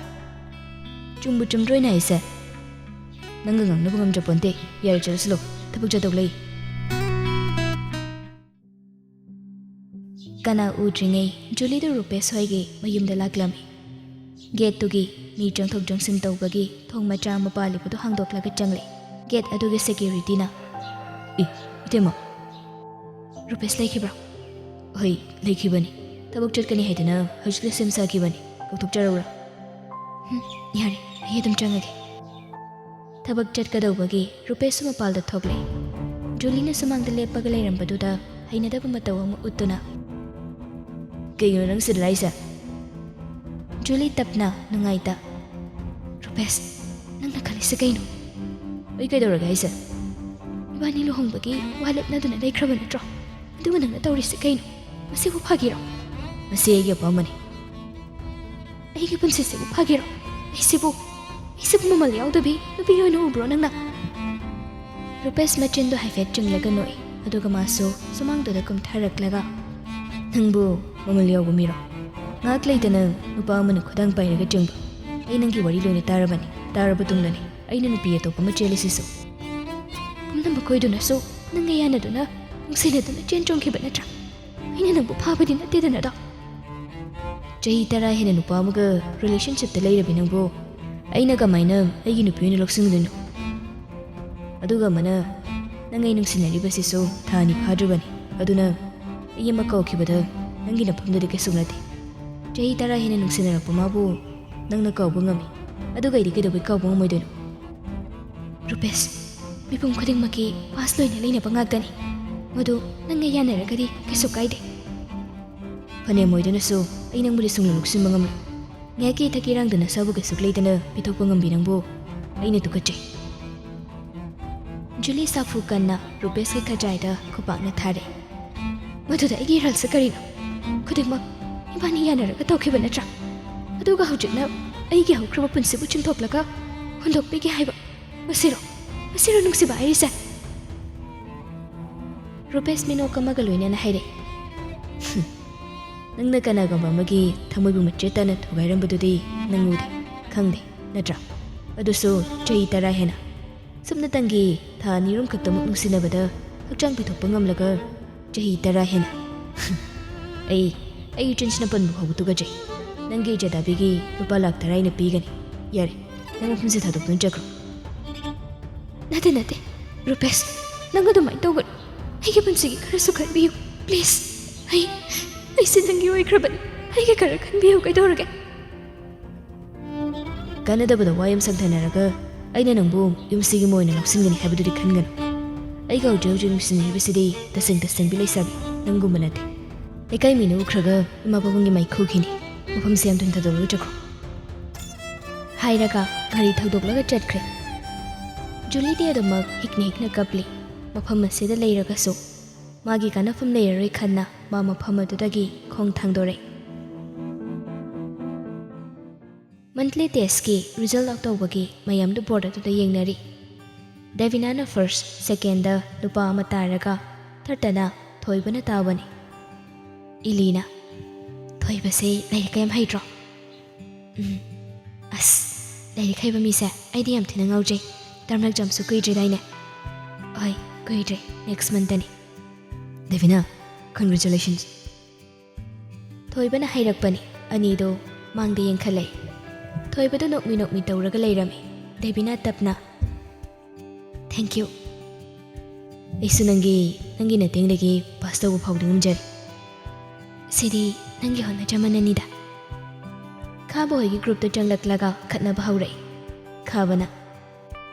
ꯆꯨꯝꯕꯨ ꯆꯨꯝꯗ꯭ꯔꯣꯏꯅ ꯍꯥꯏꯁꯦ ꯅꯪꯒ ꯉꯥꯡꯅꯕ ꯉꯝꯖꯄꯣꯟꯇꯦ ꯌꯥꯔꯦ ꯆꯠꯂꯁꯤꯂꯣ ꯊꯕꯛ ꯆꯠꯇꯧ ꯂꯩ ꯀꯅꯥ ꯎꯗ꯭ꯔꯤꯉꯩ ꯖꯨꯂꯤꯗꯨ ꯔꯨꯄꯦꯁ ꯍꯣꯏꯒꯤ ꯃꯌꯨꯝꯗ ꯂꯥꯛꯂꯝꯃꯤ ꯒꯦꯠꯇꯨꯒꯤ ꯃꯤ ꯆꯪꯊꯣꯛ ꯆꯪꯁꯤꯟ ꯇꯧꯕꯒꯤ ꯊꯣꯡ ꯃꯆꯥ ꯑꯃ ꯄꯥꯜꯂꯤꯕꯗꯨ ꯍꯥꯡꯗꯣꯛꯂꯒ ꯆꯪꯂꯦ ꯒꯦꯠ ꯑꯗꯨꯒꯤ ꯁꯦꯀ꯭ꯌꯨꯔꯤꯇꯤꯅ ꯏꯇꯦꯝꯃ ꯔꯨꯄꯦꯁ ꯂꯩꯈꯤꯕ꯭ꯔꯥ ꯍꯣꯏ ꯂꯩꯈꯤꯕꯅꯤ ꯊꯕꯛ ꯆꯠꯀꯅꯤ ꯍꯥꯏꯗꯅ ꯍꯧꯖꯤꯛꯇ ꯁꯦꯝ ꯁꯥꯈꯤꯕꯅꯤ ꯀꯧꯊꯣꯛꯆꯔꯧꯔꯥ ꯌꯥꯔꯦ ꯑꯩ ꯑꯗꯨꯝ ꯆꯪꯉꯒꯦ ꯊꯕꯛ ꯆꯠꯀꯗꯧꯕꯒꯤ ꯔꯨꯄꯦꯁꯁꯨ ꯃꯄꯥꯜꯗ ꯊꯣꯛꯂꯦ ꯖꯨꯂꯤꯅ ꯁꯨꯃꯥꯡꯗ ꯂꯦꯞꯄꯒ ꯂꯩꯔꯝꯕꯗꯨꯗ ꯍꯩꯅꯗꯕ ꯃꯇꯧ ꯑꯃ ꯎꯠꯇꯨꯅ ꯀꯩꯒꯤꯅꯣ ꯅꯪ ꯁꯤꯗ ꯂꯥꯛꯏꯁꯦ ꯖꯨꯂꯤ ꯇꯞꯅ ꯅꯨꯡꯉꯥꯏꯇ ꯔꯨꯄꯦꯁ ꯅꯪꯅ ꯈꯜꯂꯤꯁꯦ ꯀꯩꯅꯣ ꯑꯩ ꯀꯩꯗꯧꯔꯒꯦ ꯍꯥꯏꯁꯦ ꯏꯕꯥꯅꯤ ꯂꯨꯍꯣꯡꯕꯒꯤ ꯋꯥ ꯂꯦꯞꯅꯗꯨꯅ ꯂꯩꯈ꯭ꯔꯕ ꯅꯠꯇ꯭ꯔꯣ ꯑꯗꯨꯒ ꯅꯪꯅ ꯇꯧꯔꯤꯁꯦ ꯀꯩꯅꯣ ꯃꯁꯤꯕꯨ ꯐꯥꯒꯤꯔꯣ ꯃꯁꯤ ꯑꯩꯒꯤ ꯑꯄꯥꯝꯕꯅꯤ ꯑꯩꯒꯤ ꯄꯨꯟꯁꯤꯁꯤꯕꯨ ꯐꯥꯒꯤꯔꯣ ꯑꯩꯁꯤꯕꯨ ꯃꯃꯜ ꯌꯥꯎꯗꯕꯤ ꯅꯨꯄꯤ ꯑꯣꯏꯅ ꯎꯕ꯭ꯔꯣ ꯅꯪꯅ ꯔꯨꯄꯦꯁ ꯃꯆꯤꯟꯗꯣ ꯍꯥꯏꯐꯦꯠ ꯆꯤꯡꯂꯒ ꯅꯣꯛꯏ ꯑꯗꯨꯒ ꯃꯥꯁꯨ ꯁꯨꯃꯥꯡꯗꯨꯗ ꯀꯨꯝꯊꯔꯛꯂꯒ ꯅꯪꯕꯨ ꯃꯃꯜ ꯌꯥꯎꯕ ꯃꯤꯔꯣ ꯉꯥꯛ ꯂꯩꯇꯅ ꯅꯨꯄꯥ ꯑꯃꯅ ꯈꯨꯗꯥꯡ ꯄꯥꯏꯔꯒ ꯆꯪꯕ ꯑꯩ ꯅꯪꯒꯤ ꯋꯥꯔꯤ ꯂꯣꯏꯅ ꯇꯥꯔꯕꯅꯤ ꯇꯥꯔꯕ ꯇꯨꯡꯗꯅꯤ ꯑꯩꯅ ꯅꯨꯄꯤ ꯑꯇꯣꯞꯄ ꯑꯃ ꯆꯦꯜꯂꯤꯁꯤꯁꯨ ꯄꯨꯝꯅꯃꯛ ꯈꯣꯏꯗꯨꯅꯁꯨ ꯅꯪꯒ ꯌꯥꯅꯗꯨꯅ ꯅꯨꯡꯁꯤꯅꯗꯨꯅ ꯆꯦꯟ ꯆꯣꯡꯈꯤꯕ ꯅꯠꯇ꯭ꯔꯥ ꯑꯩꯅ ꯅꯪꯕꯨ ꯐꯥꯕꯗꯤ ꯅꯠꯇꯦꯗꯅꯗꯣ ꯆꯍꯤ 10 ꯍꯦꯟꯅ ꯅꯨꯄꯥ ꯑꯃꯒ ꯔꯤꯂꯦꯁꯟshipꯇ ꯂꯩꯔꯕꯤ ꯅꯪꯕꯨ ꯑꯩꯅ ꯀꯃꯥꯏꯅ ꯑꯩꯒꯤ ꯅꯨꯄꯤ ꯑꯣꯏꯅ ꯂꯧꯁꯤꯟꯗꯣꯏꯅꯣ ꯑꯗꯨꯒ ꯑꯃꯅ ꯅꯪ ꯑꯩ ꯅꯨꯡꯁꯤꯅꯔꯤꯕꯁꯤꯁꯨ ꯊꯥ 2 ꯐꯥꯗ꯭ꯔꯤꯕꯅꯤ ꯑꯗꯨꯅ ꯑꯩ ꯑꯃ ꯀꯧꯈꯤꯕꯗ ꯅꯪꯒꯤ ꯅꯐꯝꯗꯨꯗꯤ ꯀꯩꯁꯨ ꯅꯠꯇꯦ ꯆꯍꯤ 10 ꯍꯦꯟꯅ ꯅꯨꯡꯁꯤꯅꯔꯛꯄ ꯃꯥꯕꯨ ꯅꯪꯅ ꯀꯥꯎꯕ ꯉꯝꯃꯤ ꯑꯗꯨꯒ ꯑꯩꯗꯤ ꯀꯩꯗꯧꯕꯩ ꯀꯥꯎꯕ ꯉꯝꯃꯣꯏꯗꯣꯏꯅꯣ ꯔꯨꯄꯦꯁ ꯃꯤꯄꯨꯝ ꯈꯨꯗꯤꯡꯃꯛꯀꯤ ꯄꯥꯁ ꯂꯣꯏꯅ ꯂꯩꯅꯕ ꯉꯥꯛꯇꯅꯤ ꯃꯗꯨ ꯅꯪꯒ ꯌꯥꯅꯔꯒꯗꯤ ꯀꯩꯁꯨ ꯀꯥꯏꯗꯦ ꯐꯅꯦꯝ ꯑꯣꯏꯗꯨꯅꯁꯨ ꯑꯩ ꯅꯪꯕꯨꯗꯤ ꯁꯨꯡꯅ ꯂꯧꯁꯤꯟꯕ ꯉꯝꯂꯣꯏ ꯉꯥꯏꯀꯤ ꯊꯛꯀꯤꯔꯥꯡꯗ ꯅꯁꯥꯕꯨ ꯀꯩꯁꯨ ꯂꯩꯇꯅ ꯄꯤꯊꯣꯛꯄ ꯉꯝꯕꯤ ꯅꯪꯕꯨ ꯑꯩꯅ ꯇꯨꯀꯠꯆꯩ ꯖꯨꯂꯤ ꯁꯥꯐꯨ ꯀꯟꯅ ꯔꯨꯄꯦꯁꯀꯤ ꯈꯖꯥꯏꯗ ꯈꯨꯄꯥꯛꯅ ꯊꯥꯔꯦ ꯃꯗꯨꯗ ꯑꯩꯒꯤ ꯏꯔꯥꯜꯁꯦ ꯀꯔꯤꯅꯣ ꯈꯨꯗꯤꯡꯃꯛ ꯏꯕꯥꯅꯤ ꯌꯥꯅꯔꯒ ꯇꯧꯈꯤꯕ ꯅꯠꯇ꯭ꯔꯥ ꯑꯗꯨꯒ ꯍꯧꯖꯤꯛꯅ ꯑꯩꯒꯤ ꯍꯧꯈ꯭ꯔꯕ ꯄꯨꯟꯁꯤꯕꯨ ꯆꯤꯡꯊꯣꯛꯂꯒ ꯍꯨꯟꯗꯣꯛꯄꯤꯒꯦ ꯍꯥꯏꯕ ꯃꯁꯤꯔꯣ ꯅꯨꯡꯁꯤꯕ ꯍꯥꯏꯔꯤꯁꯦ ꯔꯨꯄꯦꯁ ꯃꯤꯅꯣꯛ ꯑꯃꯒ ꯂꯣꯏꯅꯅ ꯍꯥꯏꯔꯛꯏ ꯅꯪꯅ ꯀꯅꯥꯒꯨꯝꯕ ꯑꯃꯒꯤ ꯊꯃꯣꯏꯕꯨ ꯃꯆꯦꯠ ꯇꯥꯅ ꯊꯨꯒꯥꯏꯔꯝꯕꯗꯨꯗꯤ ꯅꯪ ꯎꯗꯦ ꯈꯪꯗꯦ ꯅꯠꯇ꯭ꯔꯥ ꯑꯗꯨꯁꯨ ꯆꯍꯤ 10 ꯍꯦꯟꯅ ꯁꯨꯞꯅꯇꯪꯒꯤ ꯊꯥ 2 ꯈꯛꯇꯃꯛ ꯅꯨꯡꯁꯤꯅꯕꯗ ꯍꯛꯆꯥꯡ ꯄꯤꯊꯣꯛꯄ ꯉꯝꯂꯒ ꯆꯍꯤ 10 ꯍꯦꯟꯅ ꯑꯩ ꯆꯤꯟꯁꯤꯅ ꯄꯟꯕ ꯐꯥꯎꯕ ꯇꯨꯒꯠꯆꯩ ꯅꯪꯒꯤ ꯏꯖꯗꯥꯕꯤꯒꯤ ꯂꯨꯄꯥ ꯂꯥꯛ 10 ꯑꯩꯅ ꯄꯤꯒꯅꯤ ꯌꯥꯔꯦ ꯅꯪ ꯃꯐꯝꯁꯦ ꯊꯥꯗꯣꯛꯇꯨꯅ ꯆꯠꯈ꯭ꯔꯣ ꯅꯠꯇꯦ ꯔꯨꯄꯦꯁ ꯅꯪ ꯑꯗꯨꯃꯥꯏꯅ ꯇꯧꯒꯅꯨ ꯑꯩꯒꯤ ꯄꯨꯟꯁꯤꯒꯤ ꯈꯔꯁꯨ ꯈꯟꯕꯤꯌꯨ ꯄ꯭ꯂꯤꯖ ꯑꯩꯁꯦ ꯅꯪꯒꯤ ꯑꯣꯏꯈ꯭ꯔꯕꯅꯤ ꯑꯩꯒꯤ ꯈꯔ ꯈꯟꯕꯤꯌꯨ ꯀꯩꯗꯧꯔꯒꯦ ꯀꯥꯟꯅꯗꯕꯗ ꯋꯥ ꯌꯥꯝ ꯁꯪꯊꯅꯔꯒ ꯑꯩꯅ ꯅꯪꯕꯨ ꯌꯨꯝꯁꯤꯒꯤ ꯑꯃ ꯑꯣꯏꯅ ꯂꯧꯁꯤꯟꯒꯅꯤ ꯍꯥꯏꯕꯗꯨꯗꯤ ꯈꯟꯒꯅꯨ ꯑꯩꯒ ꯍꯧꯖꯤꯛ ꯅꯨꯡꯁꯤꯅꯔꯤꯕꯁꯤꯗꯤ ꯇꯁꯦꯡꯕꯤ ꯂꯩꯁꯥꯕꯤ ꯅꯪꯒꯨꯝꯕ ꯅꯠꯇꯦ ꯂꯩꯀꯥꯏ ꯃꯤꯅ ꯎꯈ꯭ꯔꯒ ꯏꯃꯥ ꯄꯥꯕꯨꯡꯒꯤ ꯃꯥꯏꯈꯨꯈꯤꯅꯤ ꯃꯐꯝꯁꯦ ꯌꯥꯝ ꯊꯨꯅ ꯊꯥꯗꯣꯛꯂꯒ ꯆꯠꯈ꯭ꯔꯣ ꯍꯥꯏꯔꯒ ꯒꯥꯔꯤ ꯊꯧꯗꯣꯛꯂꯒ ꯆꯠꯈ꯭ꯔꯦ ꯖꯨꯂꯤꯗꯤ ꯑꯗꯨꯃꯛ ꯍꯤꯛꯅ ꯀꯞꯂꯤ ꯃꯐꯝ ꯑꯁꯤꯗ ꯂꯩꯔꯒꯁꯨ ꯃꯥꯒꯤ ꯀꯥꯟꯅꯐꯝ ꯂꯩꯔꯔꯣꯏ ꯈꯟꯅ ꯃꯥ ꯃꯐꯝ ꯑꯗꯨꯗꯒꯤ ꯈꯣꯡ ꯊꯥꯡꯗꯣꯔꯛꯏ ꯃꯟꯊꯂꯤ ꯇꯦꯁꯀꯤ ꯔꯤꯖꯜ ꯑꯥꯎꯠ ꯇꯧꯕꯒꯤ ꯃꯌꯥꯝꯗꯨ ꯕꯣꯔꯗ ꯑꯗꯨꯗ ꯌꯦꯡꯅꯔꯤ꯫ ꯗꯦꯕꯤꯅꯥꯅ ꯐꯥꯔꯁ, ꯁꯦꯀꯦꯟꯗ ꯂꯨꯄꯥ ꯑꯃ ꯇꯥꯔꯒ ꯊꯥꯔꯗꯅ ꯊꯣꯏꯕꯅ ꯇꯥꯕꯅꯤ꯫ ꯏꯂꯤꯅ ꯊꯣꯏꯕꯁꯦ ꯂꯥꯏꯔꯤꯛ ꯌꯥꯝ ꯍꯩꯇ꯭ꯔꯣ? ꯑꯁ ꯂꯥꯏꯔꯤꯛ ꯍꯩꯕ ꯃꯤꯁꯦ ꯑꯩꯗꯤ ꯌꯥꯝ ꯊꯤꯅ ꯉꯥꯎꯖꯩ꯫ ꯇꯔꯝ ꯑꯦꯛꯖꯥꯝꯁꯨ ꯀꯨꯏꯗ꯭ꯔꯤꯗꯥꯏꯅꯦ? ꯍꯣꯏ ꯀꯨꯏꯗ꯭ꯔꯦ, ꯅꯦꯛꯁ ꯃꯟꯇꯅꯤ꯫ ꯗꯦꯕꯤꯅꯥ ꯀꯪꯒ꯭ꯔꯦꯆꯨꯂꯦꯁꯟꯁ꯫ ꯊꯣꯏꯕꯅ ꯍꯩꯔꯛꯄꯅꯤ꯫ ꯑꯅꯤꯗꯣ ꯃꯥꯡꯗ ꯌꯦꯡꯈꯠꯂꯛꯏ꯫ ꯊꯣꯏꯕꯗ ꯅꯣꯛꯃꯤ ꯅꯣꯛꯃꯤ ꯇꯧꯔꯒ ꯂꯩꯔꯝꯃꯤ꯫ ꯗꯦꯕꯤꯅꯥ ꯇꯞꯅ ꯊꯦꯡꯛ ꯌꯨ, ꯑꯩꯁꯨ ꯅꯪꯒꯤ ꯅꯇꯦꯡꯗꯒꯤ ꯄꯥꯁ ꯇꯧꯕ ꯐꯥꯎꯗꯤ ꯉꯝꯖꯔꯦ꯫ ꯁꯤꯗꯤ ꯅꯪꯒꯤ ꯍꯣꯠꯅꯖꯃꯟꯅꯅꯤꯗ꯫ ꯈꯥꯕ ꯍꯣꯏꯒꯤ ꯒ꯭ꯔꯨꯞꯇ ꯆꯪꯂꯛꯂꯒ ꯈꯠꯅꯕ ꯍꯧꯔꯛꯏ꯫ ꯈꯥꯕꯅ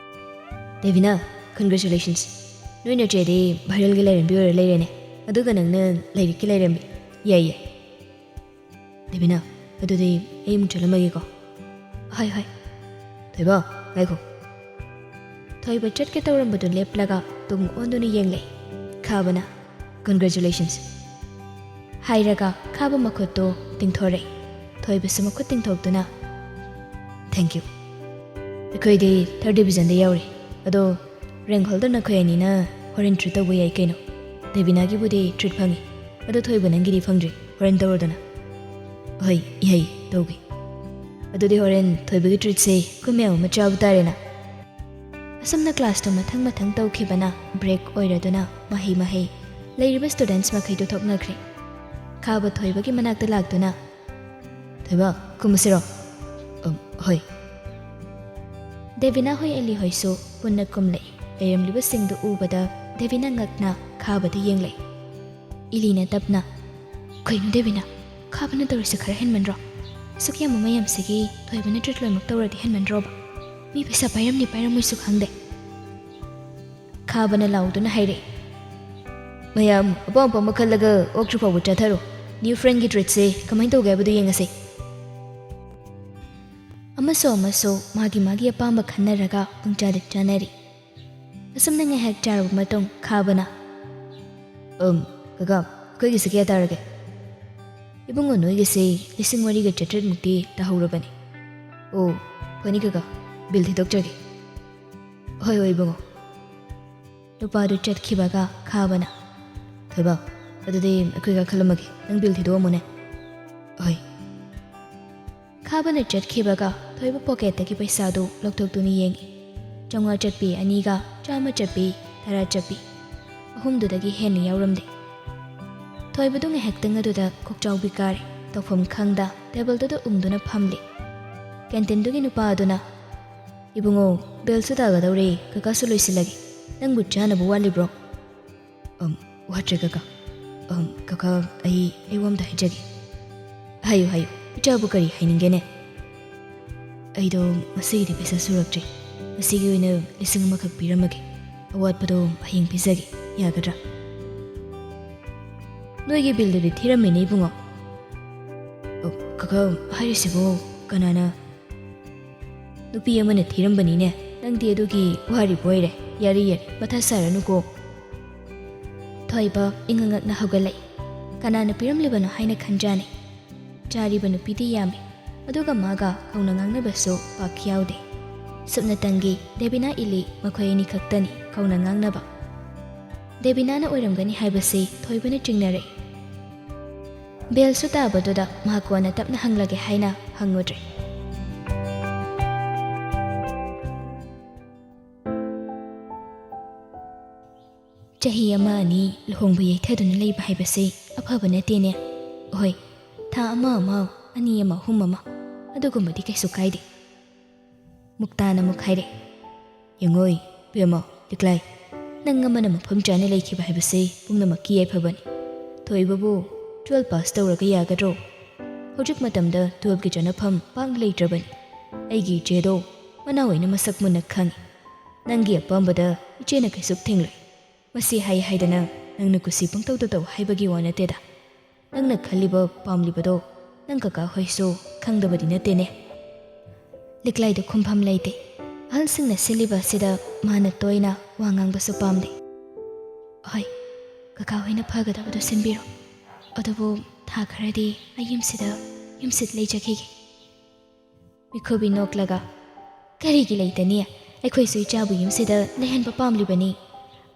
ꯗꯦꯕꯤꯅꯥ ꯀꯪꯒ꯭ꯔꯦꯆꯨꯂꯦꯁꯟꯁ, ꯅꯣꯏ ꯅꯆꯦꯗꯤ ꯚꯥꯏꯔꯦꯜꯒꯤ ꯂꯩꯔꯦꯝꯕꯤ ꯑꯣꯏꯔ ꯂꯩꯔꯦꯅꯦ, ꯑꯗꯨꯒ ꯅꯪꯅ ꯂꯥꯏꯔꯤꯛꯀꯤ ꯂꯩꯔꯦꯝꯕꯤ꯫ ꯌꯥꯏ꯫ ꯗꯦꯕꯤꯅꯥ ꯑꯗꯨꯗꯤ ꯑꯩ ꯑꯃꯨꯛ ꯆꯠꯂꯝꯃꯒꯦꯀꯣ꯫ ꯍꯣꯏ ꯍꯣꯏ꯫ ꯊꯣꯏꯕ ꯉꯥꯏꯈꯣ꯫ ꯊꯣꯏꯕ ꯆꯠꯀꯦ ꯇꯧꯔꯝꯕꯗꯨ ꯂꯦꯞꯂꯒ ꯇꯨꯡ ꯑꯣꯟꯗꯨꯅ ꯌꯦꯡꯂꯛꯏ꯫ ꯈꯥꯕꯅ ꯀꯪꯒ꯭ꯔꯦꯆꯨꯂꯦꯁꯟꯁ ꯍꯥꯏꯔꯒ ꯈꯥꯕ ꯃꯈꯨꯠꯇꯨ ꯇꯤꯡꯊꯣꯔꯛꯏ꯫ ꯊꯣꯏꯕꯁꯨ ꯃꯈꯨꯠ ꯇꯤꯡꯊꯣꯛꯇꯨꯅ ꯊꯦꯡꯛ ꯌꯨ, ꯑꯩꯈꯣꯏꯗꯤ 3rd ꯗꯤꯕꯤꯖꯟꯗ ꯌꯥꯎꯔꯤ, ꯑꯗꯣ ꯔꯦꯡꯛ ꯍꯣꯜꯗꯔ ꯅꯈꯣꯏ ꯑꯅꯤꯅ ꯍꯣꯔꯦꯟ ꯇ꯭ꯔꯤꯠ ꯇꯧꯕ ꯌꯥꯏ ꯀꯩꯅꯣ꯫ ꯗꯦꯕꯤꯅꯥꯒꯤꯕꯨꯗꯤ ꯇ꯭ꯔꯤꯠ ꯐꯪꯉꯤ, ꯑꯗꯣ ꯊꯣꯏꯕ ꯅꯪꯒꯤꯗꯤ ꯐꯪꯗ꯭ꯔꯤ, ꯍꯣꯔꯦꯟ ꯇꯧꯔꯣꯗꯅ꯫ ꯍꯣꯏ ꯌꯥꯏ, ꯇꯧꯒꯦ꯫ ꯑꯗꯨꯗꯤ ꯍꯣꯔꯦꯟ ꯊꯣꯏꯕꯒꯤ ꯇ꯭ꯔꯤꯠꯁꯦ ꯑꯩꯈꯣꯏ ꯃꯌꯥꯝ ꯑꯃ ꯆꯥꯕ ꯇꯥꯔꯦꯅ꯫ ꯑꯁꯨꯝꯅ ꯀ꯭ꯂꯥꯁꯇꯣ ꯃꯊꯪ ꯃꯊꯪ ꯇꯧꯈꯤꯕꯅ ꯕ꯭ꯔꯦꯛ ꯑꯣꯏꯔꯗꯨꯅ ꯃꯍꯩ ꯂꯩꯔꯤꯕ ꯁ꯭ꯇꯨꯗꯦꯟꯠꯁ ꯃꯈꯩꯗꯨ ꯊꯣꯛꯅꯈ꯭ꯔꯦ꯫ ꯈꯥꯕ ꯊꯣꯏꯕꯒꯤ ꯃꯅꯥꯛꯇ ꯂꯥꯛꯇꯨꯅ ꯊꯣꯏꯕ ꯀꯨꯝꯃꯁꯤꯔꯣ? ꯍꯣꯏ꯫ ꯗꯦꯕꯤꯅꯥ ꯍꯣꯏ ꯑꯦꯂꯤ ꯍꯣꯏꯁꯨ ꯄꯨꯟꯅ ꯀꯨꯝꯂꯛꯏ꯫ ꯂꯩꯔꯝꯂꯤꯕꯁꯤꯡꯗꯨ ꯎꯕꯗ ꯗꯦꯕꯤꯅꯥ ꯉꯛꯅ ꯈꯥꯕꯗ ꯌꯦꯡꯂꯛꯏ꯫ ꯏꯂꯤꯅ ꯇꯞꯅ ꯀꯩꯅꯣ ꯗꯦꯕꯤꯅꯥ, ꯈꯥꯕꯅ ꯇꯧꯔꯤꯁꯦ ꯈꯔ ꯍꯦꯟꯃꯟꯗ꯭ꯔꯣ? ꯑꯁꯨꯛ ꯌꯥꯝꯕ ꯃꯌꯥꯝꯁꯤꯒꯤ ꯊꯣꯏꯕꯅ ꯇ꯭ꯔꯤꯠ ꯂꯣꯏꯅꯃꯛ ꯇꯧꯔꯗꯤ ꯍꯦꯟꯃꯟꯗ꯭ꯔꯣꯕ? ꯃꯤ ꯄꯩꯁꯥ ꯄꯥꯏꯔꯝꯅꯤ ꯄꯥꯏꯔꯝꯃꯣꯏꯁꯨ ꯈꯪꯗꯦ꯫ ꯈꯥꯕꯅ ꯂꯥꯎꯗꯨꯅ ꯍꯥꯏꯔꯛꯏ꯫ ꯃꯌꯥꯝ ꯑꯄꯥꯝ ꯑꯄꯥꯝꯕ ꯈꯜꯂꯒ ꯑꯣꯛꯇ꯭ꯔꯤ ꯐꯥꯎꯕ ꯆꯠꯊꯔꯣ꯫ ꯅ꯭ꯌꯨ ꯐ꯭ꯔꯦꯟꯒꯤ ꯇ꯭ꯔꯤꯠꯁꯦ ꯀꯃꯥꯏꯅ ꯇꯧꯒꯦ ꯍꯥꯏꯕꯗꯨ ꯌꯦꯡꯉꯁꯤ꯫ ꯑꯃꯁꯨ ꯃꯥꯒꯤ ꯑꯄꯥꯝꯕ ꯈꯟꯅꯔꯒ ꯄꯨꯡꯆꯥꯗ ꯆꯥꯅꯔꯤ꯫ ꯑꯁꯨꯝꯅ ꯉꯥꯏꯍꯥꯛ ꯆꯥꯔꯕ ꯃꯇꯨꯡ ꯈꯥꯕꯅ ꯀꯀꯥ ꯑꯩꯈꯣꯏꯒꯤꯁꯦ ꯀꯌꯥ ꯇꯥꯔꯒꯦ? ꯏꯕꯨꯡꯉꯣ ꯅꯣꯏꯒꯤꯁꯦ 4,900 ꯇꯥꯍꯧꯔꯕꯅꯤ꯫ ꯑꯣ ꯐꯅꯤ ꯀꯀꯥ, ꯕꯤꯜ ꯊꯤꯗꯣꯛꯆꯒꯦ꯫ ꯍꯣꯏ ꯏꯕꯨꯡꯉꯣ꯫ ꯅꯨꯄꯥꯗꯨ ꯆꯠꯈꯤꯕꯒ ꯈꯥꯕꯅ ꯊꯣꯏꯕ ꯑꯗꯨꯗꯤ ꯑꯩꯈꯣꯏꯒ ꯈꯜꯂꯝꯃꯒꯦ, ꯅꯪ ꯕꯤꯜ ꯊꯤꯗꯣꯛꯑꯝꯃꯣꯅꯦ꯫ ꯍꯣꯏ꯫ ꯈꯥꯕꯅ ꯆꯠꯈꯤꯕꯒ ꯊꯣꯏꯕ ꯄꯣꯀꯦꯠꯇꯒꯤ ꯄꯩꯁꯥꯗꯨ ꯂꯧꯊꯣꯛꯇꯨꯅ ꯌꯦꯡꯉꯤ꯫ 500 ꯆꯠꯄꯤ 2ꯒ 100 ꯆꯠꯄꯤ 10 ꯆꯠꯄꯤ 3ꯗꯒꯤ ꯍꯦꯟꯅ ꯌꯥꯎꯔꯝꯗꯦ꯫ ꯊꯣꯏꯕꯗꯨ ꯉꯥꯏꯍꯥꯛꯇꯪ ꯑꯗꯨꯗ ꯀꯣꯛꯆꯥꯎꯕꯤ ꯀꯥꯔꯦ꯫ ꯇꯧꯐꯝ ꯈꯪꯗ ꯇꯦꯕꯜꯗꯨꯗ ꯎꯪꯗꯨꯅ ꯐꯝꯂꯤ꯫ ꯀꯦꯟꯇꯤꯟꯗꯨꯒꯤ ꯅꯨꯄꯥ ꯑꯗꯨꯅ ꯏꯕꯨꯡꯉꯣ ꯕꯦꯜꯁꯨ ꯇꯥꯒꯗꯧꯔꯦ, ꯀꯀꯥꯁꯨ ꯂꯣꯏꯁꯤꯜꯂꯒꯦ, ꯅꯪꯕꯨ ꯆꯥꯅꯕ ꯋꯥꯠꯂꯤꯕ꯭ꯔꯣ? ꯋꯥꯠꯇ꯭ꯔꯦ ꯀꯀꯥ꯫ ꯀꯀꯥ ꯑꯩ ꯋꯥꯝꯗ ꯍꯥꯏꯖꯒꯦ꯫ ꯍꯥꯏꯌꯨ, ꯏꯆꯥꯕꯨ ꯀꯔꯤ ꯍꯥꯏꯅꯤꯡꯒꯦꯅꯦ? ꯑꯩꯗꯣ ꯉꯁꯤꯒꯤꯗꯤ ꯄꯩꯁꯥ ꯁꯨꯔꯛꯇ꯭ꯔꯤ, ꯉꯁꯤꯒꯤ ꯑꯣꯏꯅ 1,000 ꯈꯛ ꯄꯤꯔꯝꯃꯒꯦ, ꯑꯋꯥꯠꯄꯗꯣ ꯍꯌꯦꯡ ꯄꯤꯖꯒꯦ, ꯌꯥꯒꯗ꯭ꯔꯥ? ꯅꯣꯏꯒꯤ ꯕꯤꯜꯗꯨꯗꯤ ꯊꯤꯔꯝꯃꯦꯅꯦ ꯏꯕꯨꯡꯉꯣ꯫ ꯀꯀꯥ ꯍꯥꯏꯔꯤꯁꯤꯕꯨ ꯀꯅꯥꯅ? ꯅꯨꯄꯤ ꯑꯃꯅ ꯊꯤꯔꯝꯕꯅꯤꯅꯦ, ꯅꯪꯗꯤ ꯑꯗꯨꯒꯤ ꯋꯥꯔꯤꯕ ꯑꯣꯏꯔꯦ꯫ ꯌꯥꯔꯤ ꯃꯊꯥ ꯁꯥꯔꯅꯨꯀꯣ꯫ ꯊꯣꯏꯕ ꯏꯉꯛꯅ ꯍꯧꯒꯠꯂꯛꯏ꯫ ꯀꯅꯥꯅ ꯄꯤꯔꯝꯂꯤꯕꯅꯣ ꯍꯥꯏꯅ ꯈꯟꯖꯥꯅꯩ꯫ ꯆꯥꯔꯤꯕ ꯅꯨꯄꯤꯗꯤ ꯌꯥꯝꯃꯤ, ꯑꯗꯨꯒ ꯃꯥꯒ ꯀꯧꯅ ꯉꯥꯡꯅꯕꯁꯨ ꯄꯥꯛ ꯌꯥꯎꯗꯦ꯫ ꯁꯨꯞꯅꯇꯪꯒꯤ ꯗꯦꯕꯤꯅꯥ ꯏꯂꯤ ꯃꯈꯣꯏ ꯑꯅꯤ ꯈꯛꯇꯅꯤ ꯀꯧꯅ ꯉꯥꯡꯅꯕ꯫ ꯗꯦꯕꯤꯅꯥꯅ ꯑꯣꯏꯔꯝꯒꯅꯤ ꯍꯥꯏꯕꯁꯤ ꯊꯣꯏꯕꯅ ꯆꯤꯡꯅꯔꯛꯏ꯫ ꯕꯦꯜꯁꯨ ꯇꯥꯕꯗꯨꯗ ꯃꯥ ꯀꯣꯟꯅ ꯇꯞꯅ ꯍꯪꯂꯒꯦ ꯍꯥꯏꯅ ꯍꯪꯉꯨꯗ꯭ꯔꯦ꯫ ꯆꯍꯤ 1-2 ꯂꯨꯍꯣꯡꯕ ꯌꯩꯊꯗꯨꯅ ꯂꯩꯕ ꯍꯥꯏꯕꯁꯤ ꯑꯐꯕ ꯅꯠꯇꯦꯅꯦ꯫ ꯍꯣꯏ, ꯊꯥ 1, 2, 3 ꯑꯗꯨꯒꯨꯝꯕꯗꯤ ꯀꯩꯁꯨ ꯀꯥꯏꯗꯦ꯫ ꯃꯨꯛꯇꯥꯅ ꯑꯃꯨꯛ ꯍꯥꯏꯔꯦ꯫ ꯌꯦꯡꯉꯣꯏ ꯕꯦꯝꯃ ꯂꯤꯛꯂꯥꯏ, ꯅꯪ ꯑꯃꯅ ꯃꯐꯝ ꯆꯥꯅ ꯂꯩꯈꯤꯕ ꯍꯥꯏꯕꯁꯤ ꯄꯨꯝꯅꯃꯛꯀꯤ ꯌꯥꯏꯐꯕꯅꯤ꯫ ꯊꯣꯏꯕꯕꯨ 12 ꯄꯥꯁ ꯇꯧꯔꯒ ꯌꯥꯒꯗ꯭ꯔꯣ? ꯍꯧꯖꯤꯛ ꯃꯇꯝꯗ 12ꯒꯤ ꯆꯠꯅꯐꯝ ꯄꯥꯛ ꯂꯩꯇ꯭ꯔꯕꯅꯤ꯫ ꯑꯩꯒꯤ ꯏꯆꯦꯗꯣ ꯃꯅꯥ ꯑꯣꯏꯅ ꯃꯁꯛ ꯃꯨꯟꯅ ꯈꯪꯉꯤ꯫ ꯅꯪꯒꯤ ꯑꯄꯥꯝꯕꯗ ꯏꯆꯦꯅ ꯀꯩꯁꯨ ꯊꯤꯡꯂꯣꯏ꯫ ꯃꯁꯤ ꯍꯥꯏꯗꯅ ꯅꯪꯅ ꯀꯨꯁꯤ ꯄꯪꯇꯧꯗ ꯇꯧ ꯍꯥꯏꯕꯒꯤ ꯋꯥ ꯅꯠꯇꯦꯗ꯫ ꯅꯪꯅ ꯈꯜꯂꯤꯕ ꯄꯥꯝꯂꯤꯕꯗꯣ ꯅꯪ ꯀꯀꯥ ꯍꯣꯏꯁꯨ ꯈꯪꯗꯕꯗꯤ ꯅꯠꯇꯦꯅꯦ꯫ ꯂꯤꯛꯂꯥꯏꯗ ꯈꯨꯝꯐꯝ ꯂꯩꯇꯦ꯫ ꯑꯍꯜꯁꯤꯡꯅ ꯁꯤꯜꯂꯤꯕ ꯑꯁꯤꯗ ꯃꯥꯅ ꯇꯣꯏꯅ ꯋꯥ ꯉꯥꯡꯕꯁꯨ ꯄꯥꯝꯗꯦ꯫ ꯍꯣꯏ, ꯀꯀꯥ ꯍꯣꯏꯅ ꯐꯒꯗꯕꯗꯣ ꯁꯤꯟꯕꯤꯔꯣ, ꯑꯗꯨꯕꯨ ꯊꯥ ꯈꯔꯗꯤ ꯑꯩ ꯌꯨꯝꯁꯤꯗ ꯌꯨꯝꯁꯤꯠ ꯂꯩꯖꯈꯤꯒꯦ꯫ ꯃꯤꯈꯨꯕꯤ ꯅꯣꯛꯂꯒ ꯀꯔꯤꯒꯤ ꯂꯩꯇꯅꯤ ꯑꯩꯈꯣꯏꯁꯨ ꯏꯆꯥꯕꯨ ꯌꯨꯝꯁꯤꯗ ꯂꯩꯍꯟꯕ ꯄꯥꯝꯂꯤꯕꯅꯤ